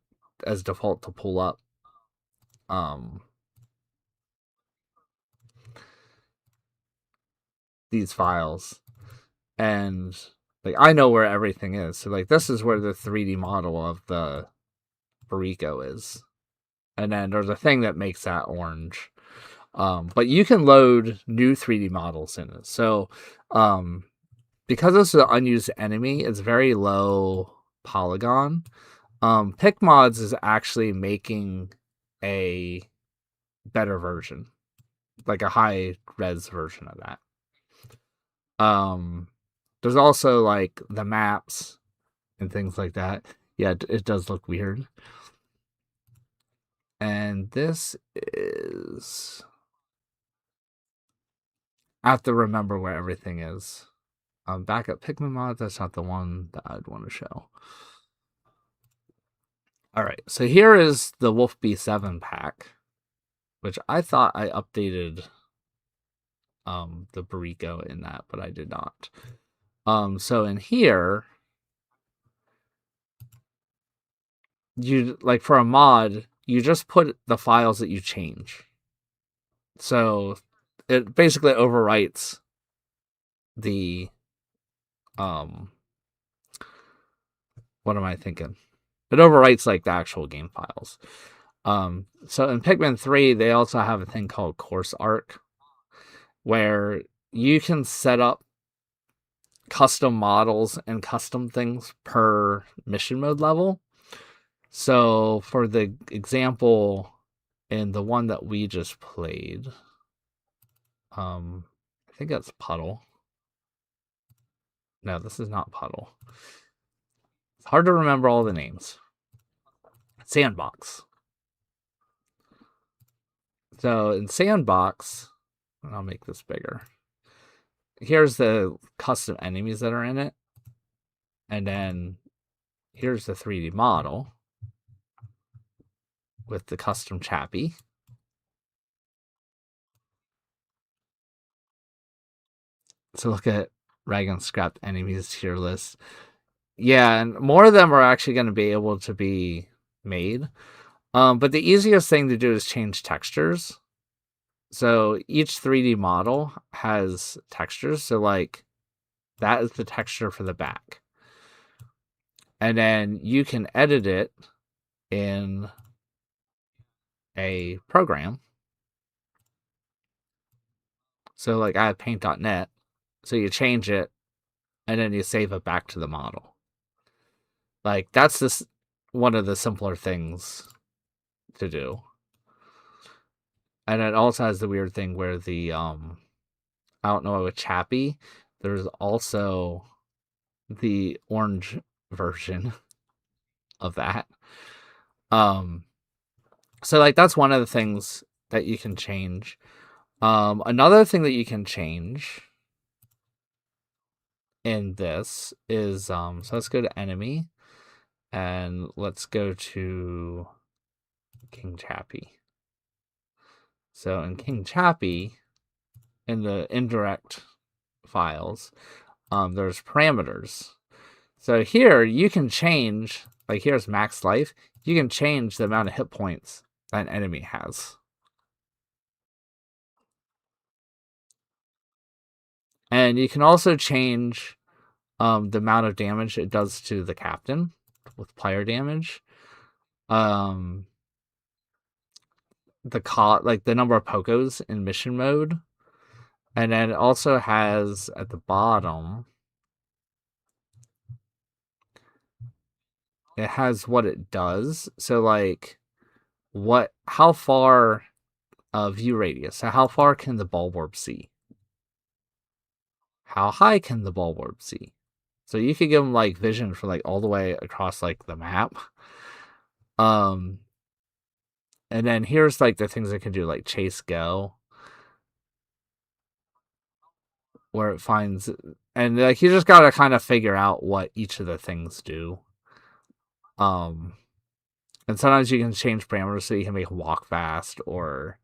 as default to pull up these files. And, like, I know where everything is. So, like, this is where the 3D model of the Bariko is. And then there's a thing that makes that orange. But you can load new 3D models in it. So, because this is an unused enemy, it's very low polygon. Pikmods is actually making a better version, like a high res version of that. There's also like the maps and things like that. Yeah, it does look weird. And this is... I have to remember where everything is. Back at Pikmin mod, that's not the one that I'd want to show. Alright, so here is the Wolf B7 pack, which I thought I updated the Bariko in that, but I did not. So in here, you, like, for a mod, you just put the files that you change. So it basically overwrites the what am I thinking? It overwrites like the actual game files. So in Pikmin 3, they also have a thing called Course Arc, where you can set up custom models and custom things per mission mode level. So for the example in the one that we just played, I think that's Puddle. No, this is not Puddle. It's hard to remember all the names. Sandbox. So in Sandbox, I'll make this bigger. Here's the custom enemies that are in it. And then here's the 3D model with the custom Chappie. So look at Rag and Scrap enemies tier list. Yeah, and more of them are actually going to be able to be made. But the easiest thing to do is change textures. So each 3D model has textures. So, like, that is the texture for the back. And then you can edit it in a program. So, like, I have paint.net. So you change it, and then you save it back to the model. Like, that's just one of the simpler things to do. And it also has the weird thing where the, I don't know, with Chappie, there's also the orange version of that. So, like, that's one of the things that you can change. Another thing that you can change in this is, so let's go to enemy, and let's go to King Chappie. So in King Chappie, in the indirect files, there's parameters. So here you can change, like here's max life, you can change the amount of hit points that an enemy has. And you can also change the amount of damage it does to the captain with player damage. The number of Pokos in mission mode. And then it also has at the bottom, it has what it does. So like how far view radius. So how far can the Bulborb see? How high can the Bulborb see? So you could give them like vision for like all the way across like the map. And then here's like the things it can do, like chase go, where it finds, and like you just gotta kind of figure out what each of the things do. And sometimes you can change parameters so you can make them walk fast or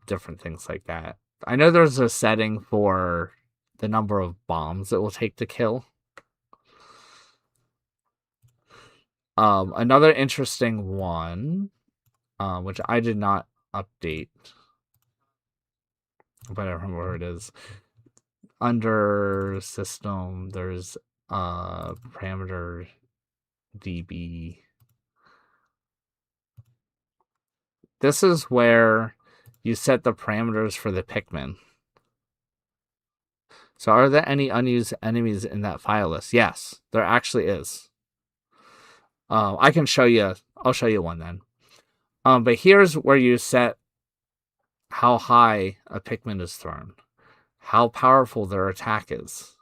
different things like that. I know there's a setting for the number of bombs it will take to kill. Another interesting one, which I did not update, but I remember where it is. Under system, there's parameter db. This is where you set the parameters for the Pikmin. So are there any unused enemies in that file list? Yes, there actually is. I can show you. I'll show you one then. But here's where you set how high a Pikmin is thrown, how powerful their attack is.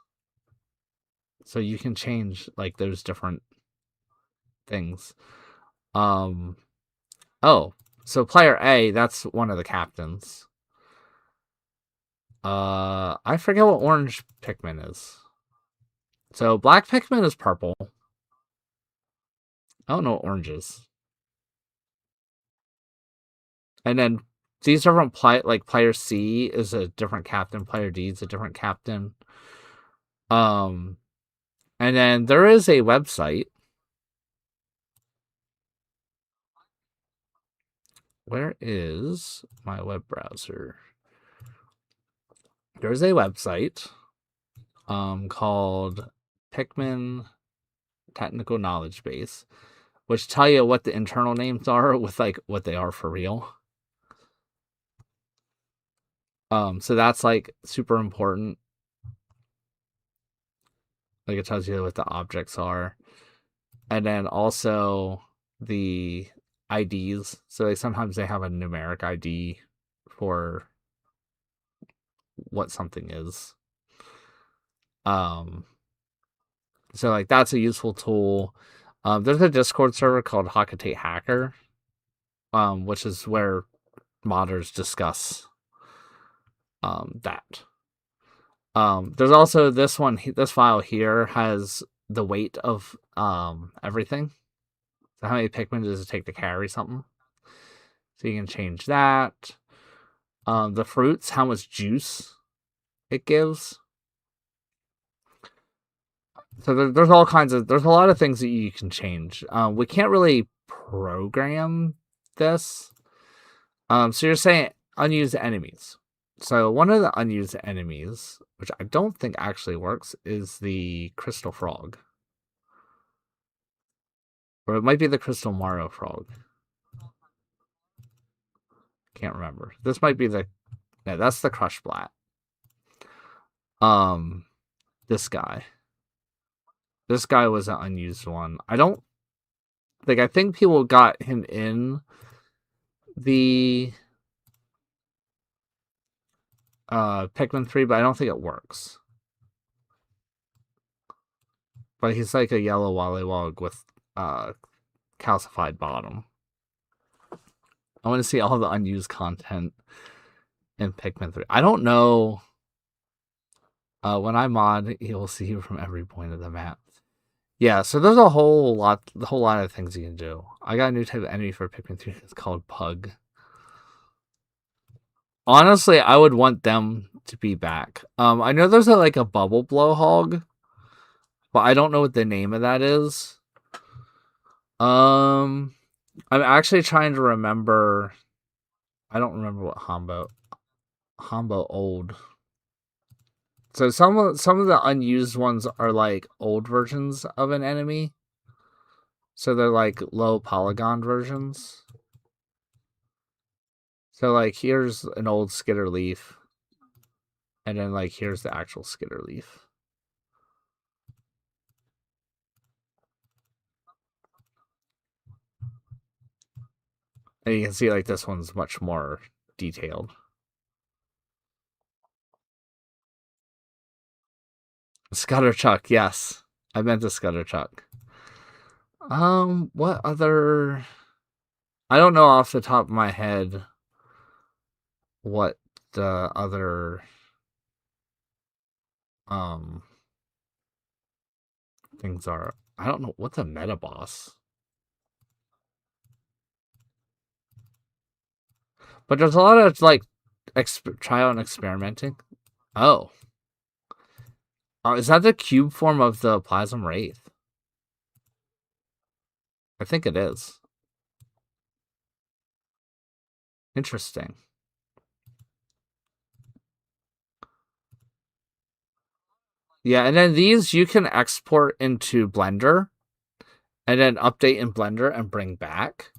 So you can change like those different things. Oh, so player A, that's one of the captains. I forget what orange Pikmin is. So black Pikmin is purple. I don't know what orange is. And then these different player C is a different captain, player D is a different captain. And then there is a website. Where is my web browser? There's a website called Pikmin Technical Knowledge Base, which tell you what the internal names are with like what they are for real. So that's like super important. Like it tells you what the objects are. And then also the IDs. So like sometimes they have a numeric ID for what something is. So like that's a useful tool. There's a Discord server called Pikhacker, which is where modders discuss that. There's also this one. This file here has the weight of everything. So how many Pikmin does it take to carry something? So you can change that. The fruits, how much juice it gives. So there's all kinds of, there's a lot of things that you can change. We can't really program this. So you're saying unused enemies. So one of the unused enemies, which I don't think actually works, is the Crystal Frog. Or it might be the Crystal Mario Frog. Can't remember. This might be the, no, that's the Crush Blat. This guy. This guy was an unused one. I think people got him in the Pikmin 3, but I don't think it works. But he's like a yellow Wollywog with calcified bottom. I want to see all the unused content in Pikmin 3. I don't know. When I mod, you'll see you from every point of the map. Yeah, so there's a whole lot of things you can do. I got a new type of enemy for Pikmin 3. It's called Pug. honestly, I would want them to be back. I know there's like a bubble blow hog, but I don't know what the name of that is. I'm actually trying to remember. I don't remember what Hombo old. So some of the unused ones are like old versions of an enemy. So they're like low polygon versions. So like here's an old skitter leaf. And then like here's the actual skitter leaf. And you can see like this one's much more detailed. Scutterchuck, yes. I meant the Scutterchuck. What other? I don't know off the top of my head what the other um things are. I don't know what's a meta boss. But there's a lot of like trial and experimenting. Oh, is that the cube form of the Plasm Wraith? I think it is. Interesting. Yeah, and then these you can export into Blender and then update in Blender and bring back.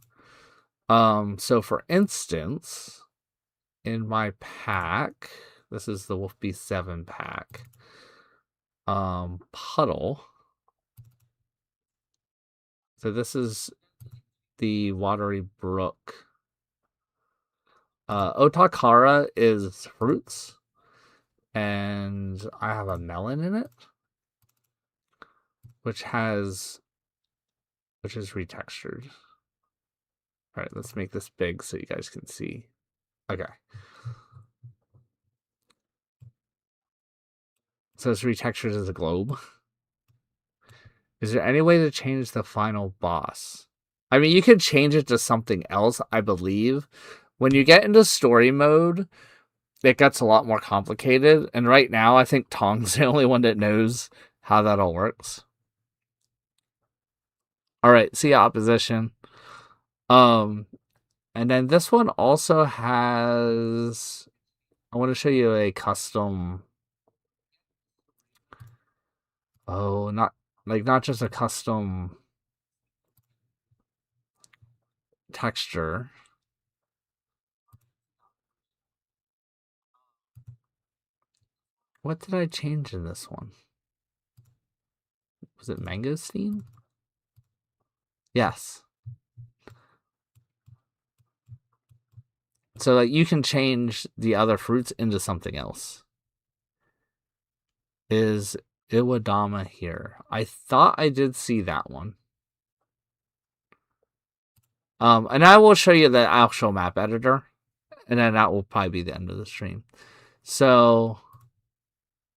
So for instance, in my pack, this is the Wolf Beast 7 pack. Puddle. So this is the Watery Brook. Otakara is fruits. And I have a melon in it. Which is retextured. Alright, let's make this big so you guys can see. Okay. So it's retextured as a globe. Is there any way to change the final boss? I mean, you could change it to something else, I believe. When you get into story mode, it gets a lot more complicated. And right now, I think Tong's the only one that knows how that all works. Alright, see opposition. And then this one also has... I want to show you a custom... Oh, not just a custom texture. What did I change in this one? Was it mangosteen? Yes. So like you can change the other fruits into something else. Is Iwadama here? I thought I did see that one. And I will show you the actual map editor, and then that will probably be the end of the stream. So,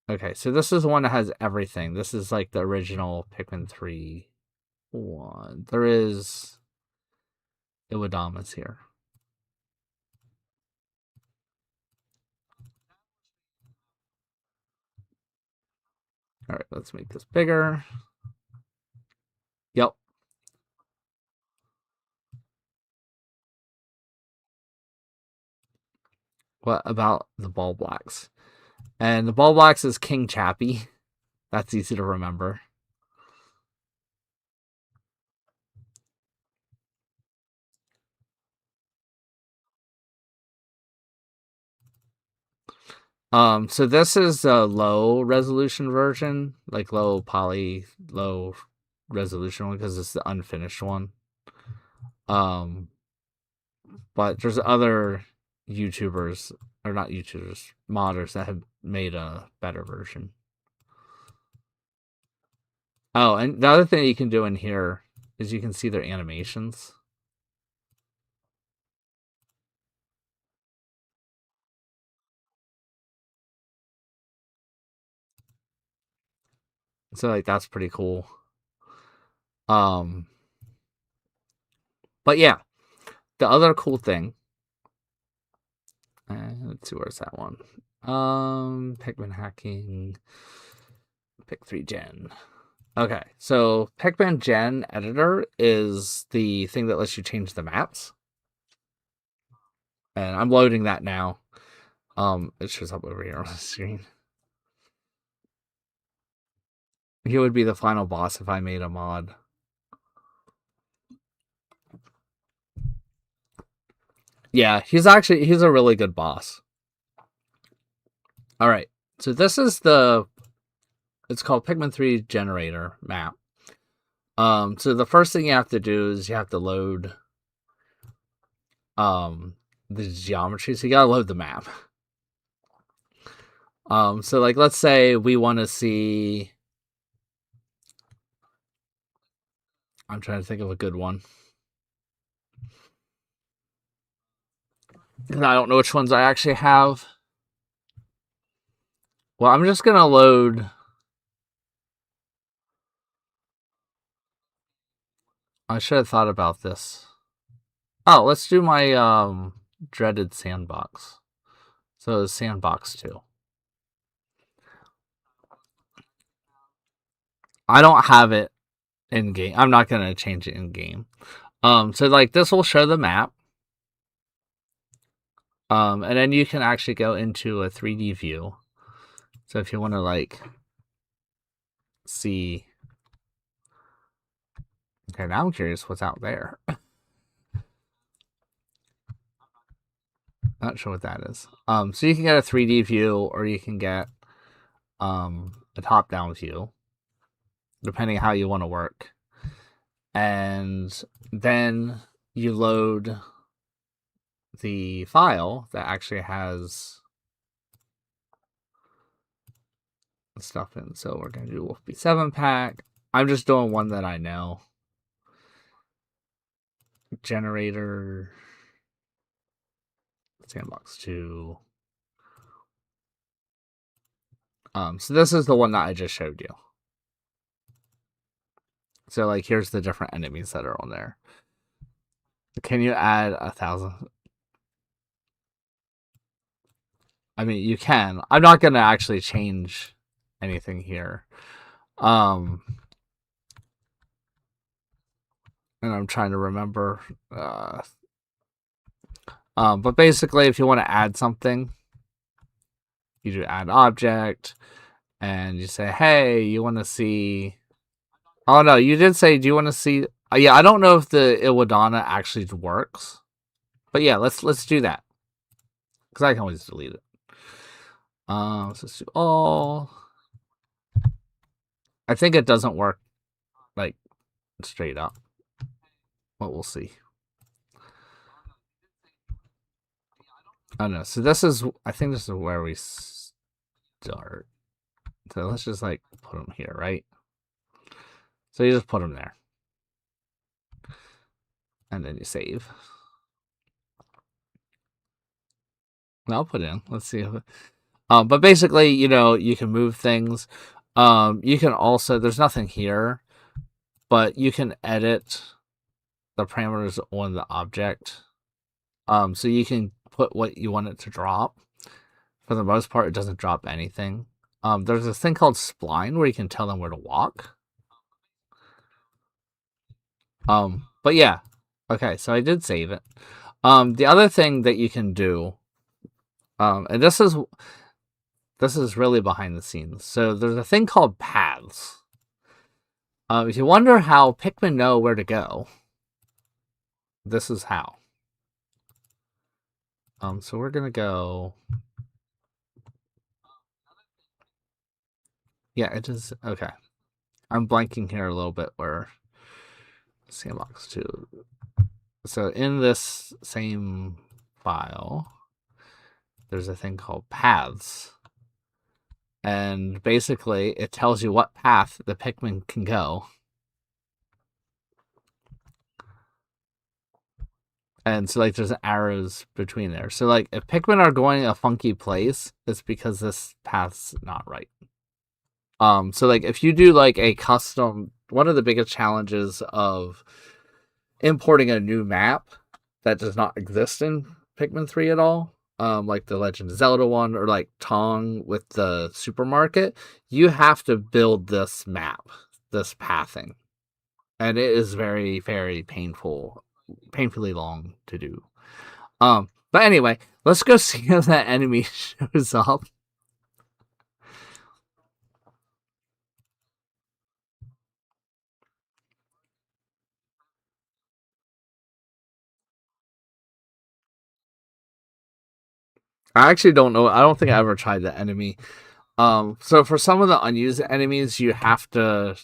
okay, so this is the one that has everything. This is like the original Pikmin 3 one. There is Iwadama's here. All right, let's make this bigger. Yep. What about the Ball Blacks? And the Ball Blacks is King Chappie. That's easy to remember. So this is a low resolution version, like low resolution one because it's the unfinished one. But there's other YouTubers, or not YouTubers, modders that have made a better version. Oh, and the other thing you can do in here is you can see their animations. So like that's pretty cool. But yeah, the other cool thing Let's see, where's that one? Pikmin hacking, Pick3 Gen. Okay, so Pikmin Gen editor is the thing that lets you change the maps. And I'm loading that now. It shows up over here on the screen. He would be the final boss if I made a mod. Yeah, he's a really good boss. All right, so this is it's called Pikmin3 generator map. So the first thing you have to do is you have to load the geometry. So you gotta load the map. So like let's say we want to see. I'm trying to think of a good one. And I don't know which ones I actually have. Well, I'm just gonna load. I should have thought about this. Oh, let's do my dreaded sandbox. So it's sandbox 2. I don't have it in game. I'm not gonna change it in game. So like this will show the map. And then you can actually go into a 3D view. So if you want to like see. Okay, now I'm curious what's out there. Not sure what that is. So you can get a 3D view or you can get a top-down view, depending how you want to work. And then you load the file that actually has stuff in. So we're going to do Wolf B7 pack. I'm just doing one that I know. Generator. Sandbox 2. So this is the one that I just showed you. So like here's the different enemies that are on there. Can you add 1,000? I mean, you can. I'm not gonna actually change anything here. And I'm trying to remember. But basically, if you want to add something, you do add object, and you say, "Hey, you want to see?" Oh no, you did say, "Do you want to see?" Yeah, I don't know if the Iwadana actually works, but yeah, let's do that because I can always delete it. So let's do all. I think it doesn't work like straight up, but we'll see. Oh no, so this is, I think this is where we start. So let's just like put them here, right? So you just put them there. And then you save. And I'll put in, let's see. But basically, you know, you can move things. You can also, there's nothing here, but you can edit the parameters on the object. So you can put what you want it to drop. For the most part, it doesn't drop anything. There's this thing called spline where you can tell them where to walk. But yeah. Okay, so I did save it. The other thing that you can do, and this is really behind the scenes. So there's a thing called paths. If you wonder how Pikmin know where to go, this is how. So we're gonna go. Yeah, it is okay. I'm blanking here a little bit where sandbox 2. So in this same file, there's a thing called paths. And basically, it tells you what path the Pikmin can go. And so, like, there's arrows between there. So, like, if Pikmin are going a funky place, it's because this path's not right. So, like, if you do, like, a custom... One of the biggest challenges of importing a new map that does not exist in Pikmin 3 at all like the Legend of Zelda one, or like Tong with the supermarket, you have to build this map, this pathing. And it is very, very painfully long to do. But anyway, let's go see if that enemy shows up. I actually don't know. I don't think I ever tried the enemy. So for some of the unused enemies, you have to,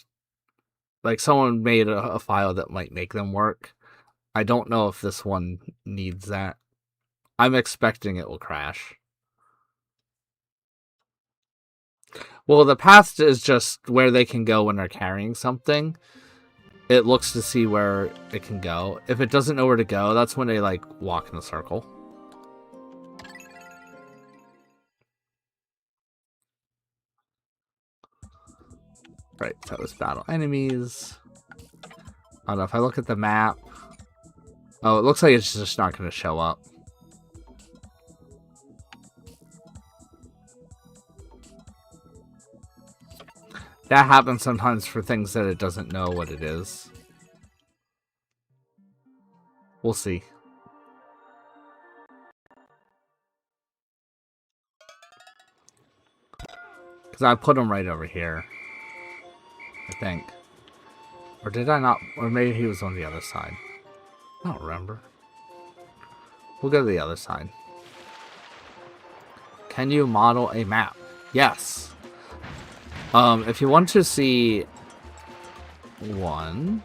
like, someone made a file that might make them work. I don't know if this one needs that. I'm expecting it will crash. Well, the path is just where they can go when they're carrying something. It looks to see where it can go. If it doesn't know where to go, that's when they, like, walk in a circle. Right, that was battle enemies. I don't know, if I look at the map... Oh, it looks like it's just not going to show up. That happens sometimes for things that it doesn't know what it is. We'll see. Because I put him right over here. I think. Or did I not? Or maybe he was on the other side. I don't remember. We'll go to the other side. Can you model a map? Yes. If you want to see one...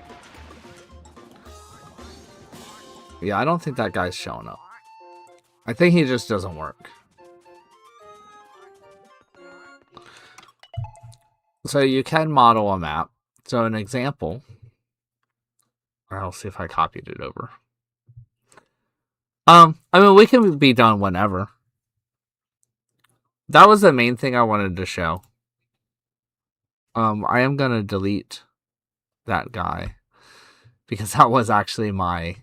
Yeah, I don't think that guy's showing up. I think he just doesn't work. So you can model a map. So an example... Or I'll see if I copied it over. I mean, we can be done whenever. That was the main thing I wanted to show. I am gonna delete that guy because that was actually my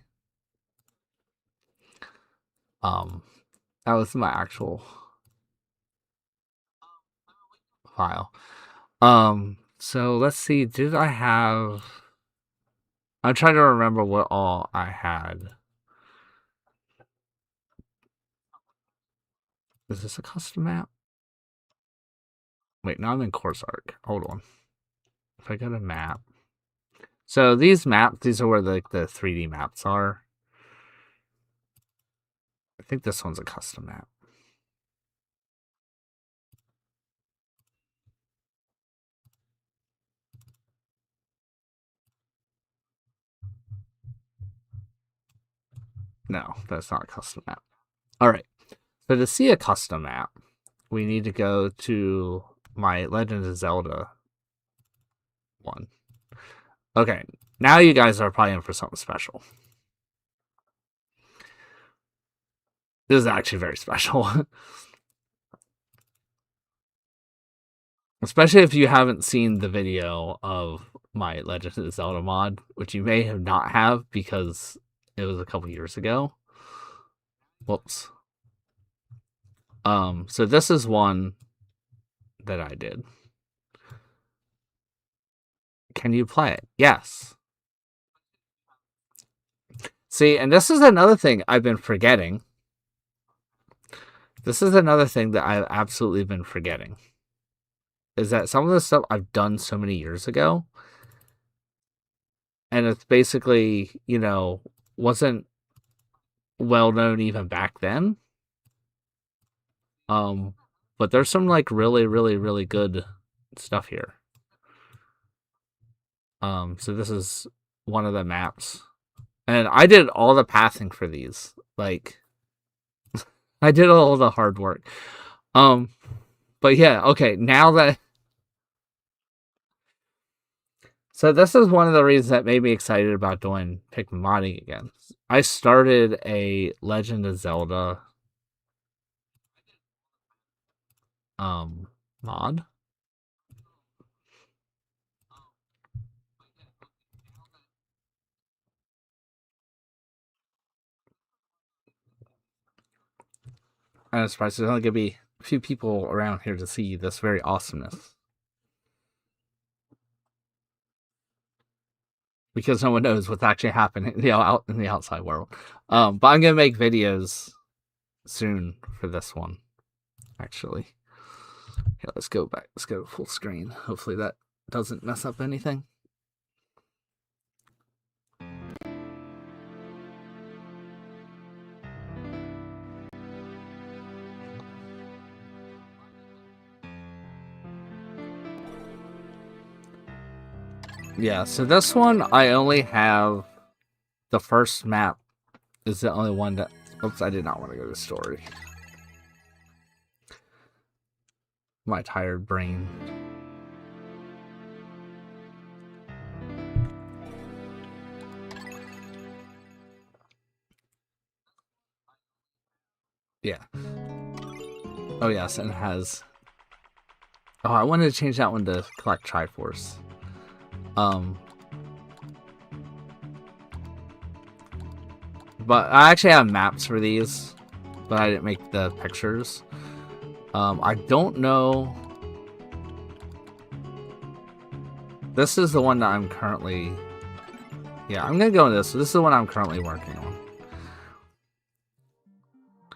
that was my actual file. So let's see, did I have... I'm trying to remember what all I had. Is this a custom map? Wait, now I'm in Course Arc. Hold on. If I go to map. So these maps, these are where the 3D maps are. I think this one's a custom map. No, that's not a custom map. Alright. So to see a custom map, we need to go to my Legend of Zelda one. Okay, now you guys are probably in for something special. This is actually very special. Especially if you haven't seen the video of my Legend of Zelda mod, which you may have not have because it was a couple years ago. Whoops. So this is one that I did. Can you play it? Yes. See, and this is another thing I've been forgetting. This is another thing that I've absolutely been forgetting. Is that some of the stuff I've done so many years ago, and it's basically, you know, wasn't well known even back then. But there's some, like, really, really, really good stuff here. So this is one of the maps. And I did all the pathing for these. Like, I did all the hard work. But yeah, okay, now that... So this is one of the reasons that made me excited about doing Pikmin modding again. I started a Legend of Zelda mod. I'm surprised there's only gonna be a few people around here to see this very awesomeness. Because no one knows what's actually happening, out in the outside world. But I'm gonna make videos soon for this one, actually. Yeah, let's go back. Let's go full screen. Hopefully that doesn't mess up anything. Yeah, so this one I only have the first map is the only one that... Oops, I did not want to go to story. My tired brain. Yeah. Oh yes, and it has... Oh, I wanted to change that one to collect Triforce. But I actually have maps for these, but I didn't make the pictures. I don't know. This is the one that I'm currently... Yeah, I'm gonna go into this. So this is the one I'm currently working on.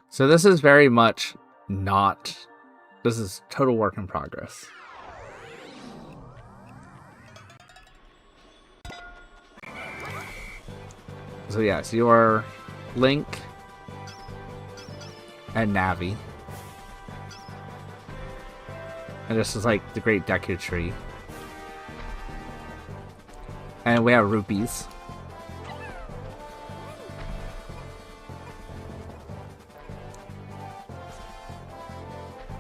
So this is very much not... This is total work in progress. So yeah, so you are Link and Navi. And this is like the Great Deku Tree. And we have rupees.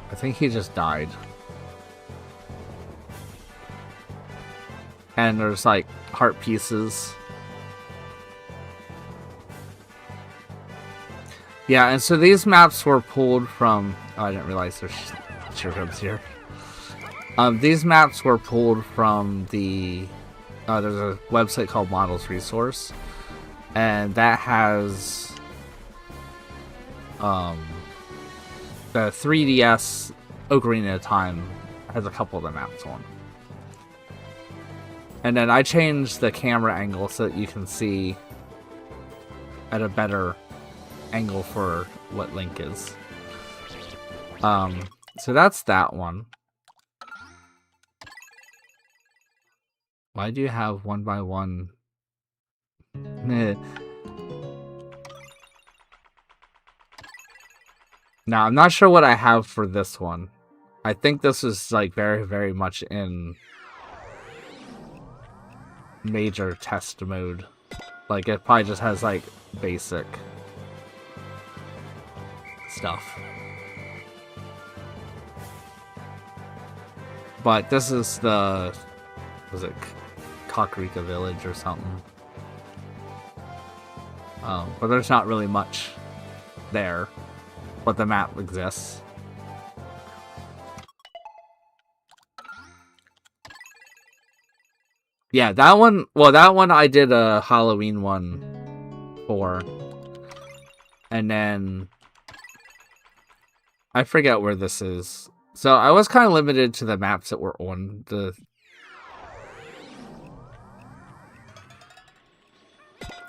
I think he just died. And there's like heart pieces. Yeah, and so these maps were pulled from... Oh, I didn't realize there's cherubs here. These maps were pulled from the... there's a website called Models Resource. And that has... the 3DS Ocarina of Time has a couple of the maps on. And then I changed the camera angle so that you can see at a better angle for what Link is. So that's that one. Why do you have 1x1? Now, I'm not sure what I have for this one. I think this is like very, very much in major test mode. Like it probably just has like basic stuff. But this is the... Was it Kakarika Village or something? But there's not really much there. But the map exists. Yeah, that one... Well, that one I did a Halloween one for. And then... I forget where this is. So I was kind of limited to the maps that were on the...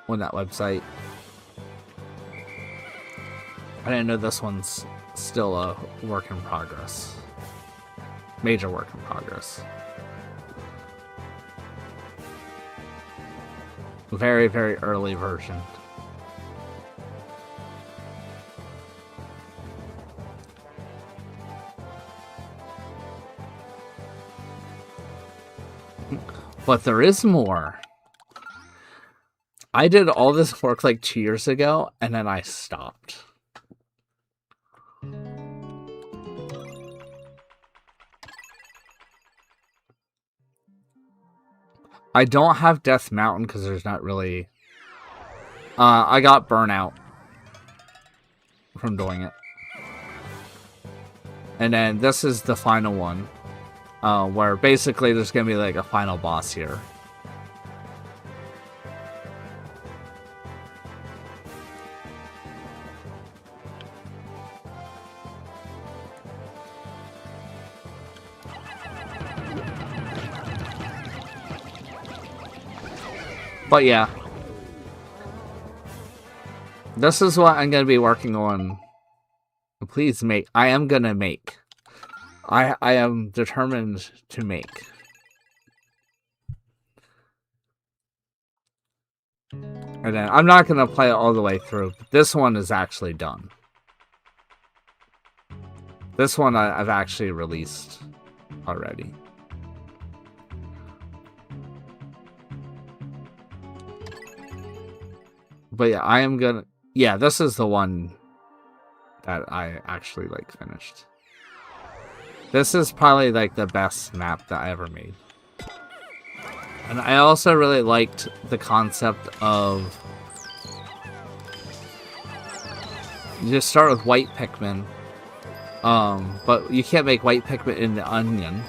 on that website. I didn't know this one's still a work in progress. Major work in progress. Very, very early version. But there is more. I did all this work like 2 years ago, and then I stopped. I don't have Death Mountain because there's not really... I got burnout from doing it. And then this is the final one. Where basically there's going to be like a final boss here. But yeah. This is what I'm going to be working on. Please make. I am going to make. I am determined to make. And then I'm not going to play it all the way through. But this one is actually done. This one I've actually released already. But yeah, I am gonna... Yeah, this is the one that I actually, like, finished. This is probably, like, the best map that I ever made. And I also really liked the concept of... You just start with white Pikmin. But you can't make white Pikmin in the onion.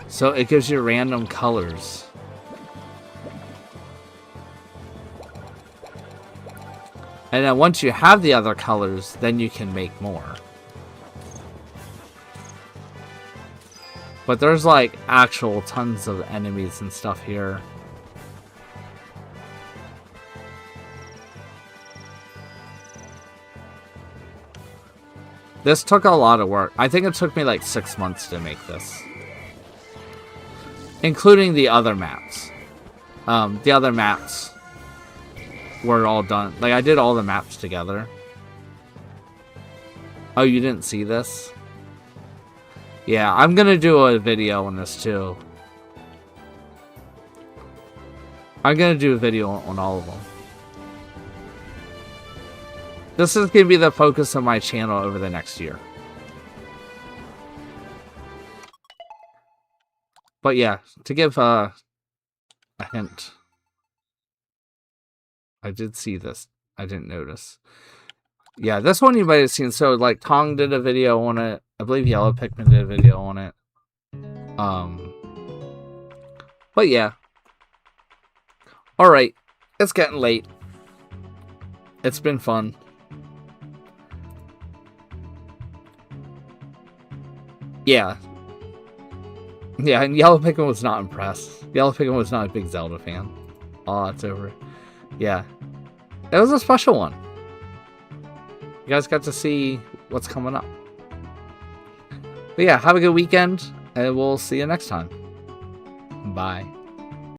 So it gives you random colors. And then once you have the other colors, then you can make more. But there's like actual tons of enemies and stuff here. This took a lot of work. I think it took me like 6 months to make this. Including the other maps. The other maps were all done. Like, I did all the maps together. Oh, you didn't see this? Yeah, I'm gonna do a video on this too. I'm gonna do a video on all of them. This is going to be the focus of my channel over the next year. But yeah, to give a hint. I did see this. I didn't notice. Yeah, this one you might have seen. So, like, Tong did a video on it. I believe Yellow Pikmin did a video on it. But yeah. Alright. It's getting late. It's been fun. Yeah. Yeah, and Yellow Pikmin was not impressed. Yellow Pikmin was not a big Zelda fan. Oh, it's over. Yeah. It was a special one. You guys got to see what's coming up. But yeah, have a good weekend, and we'll see you next time. Bye.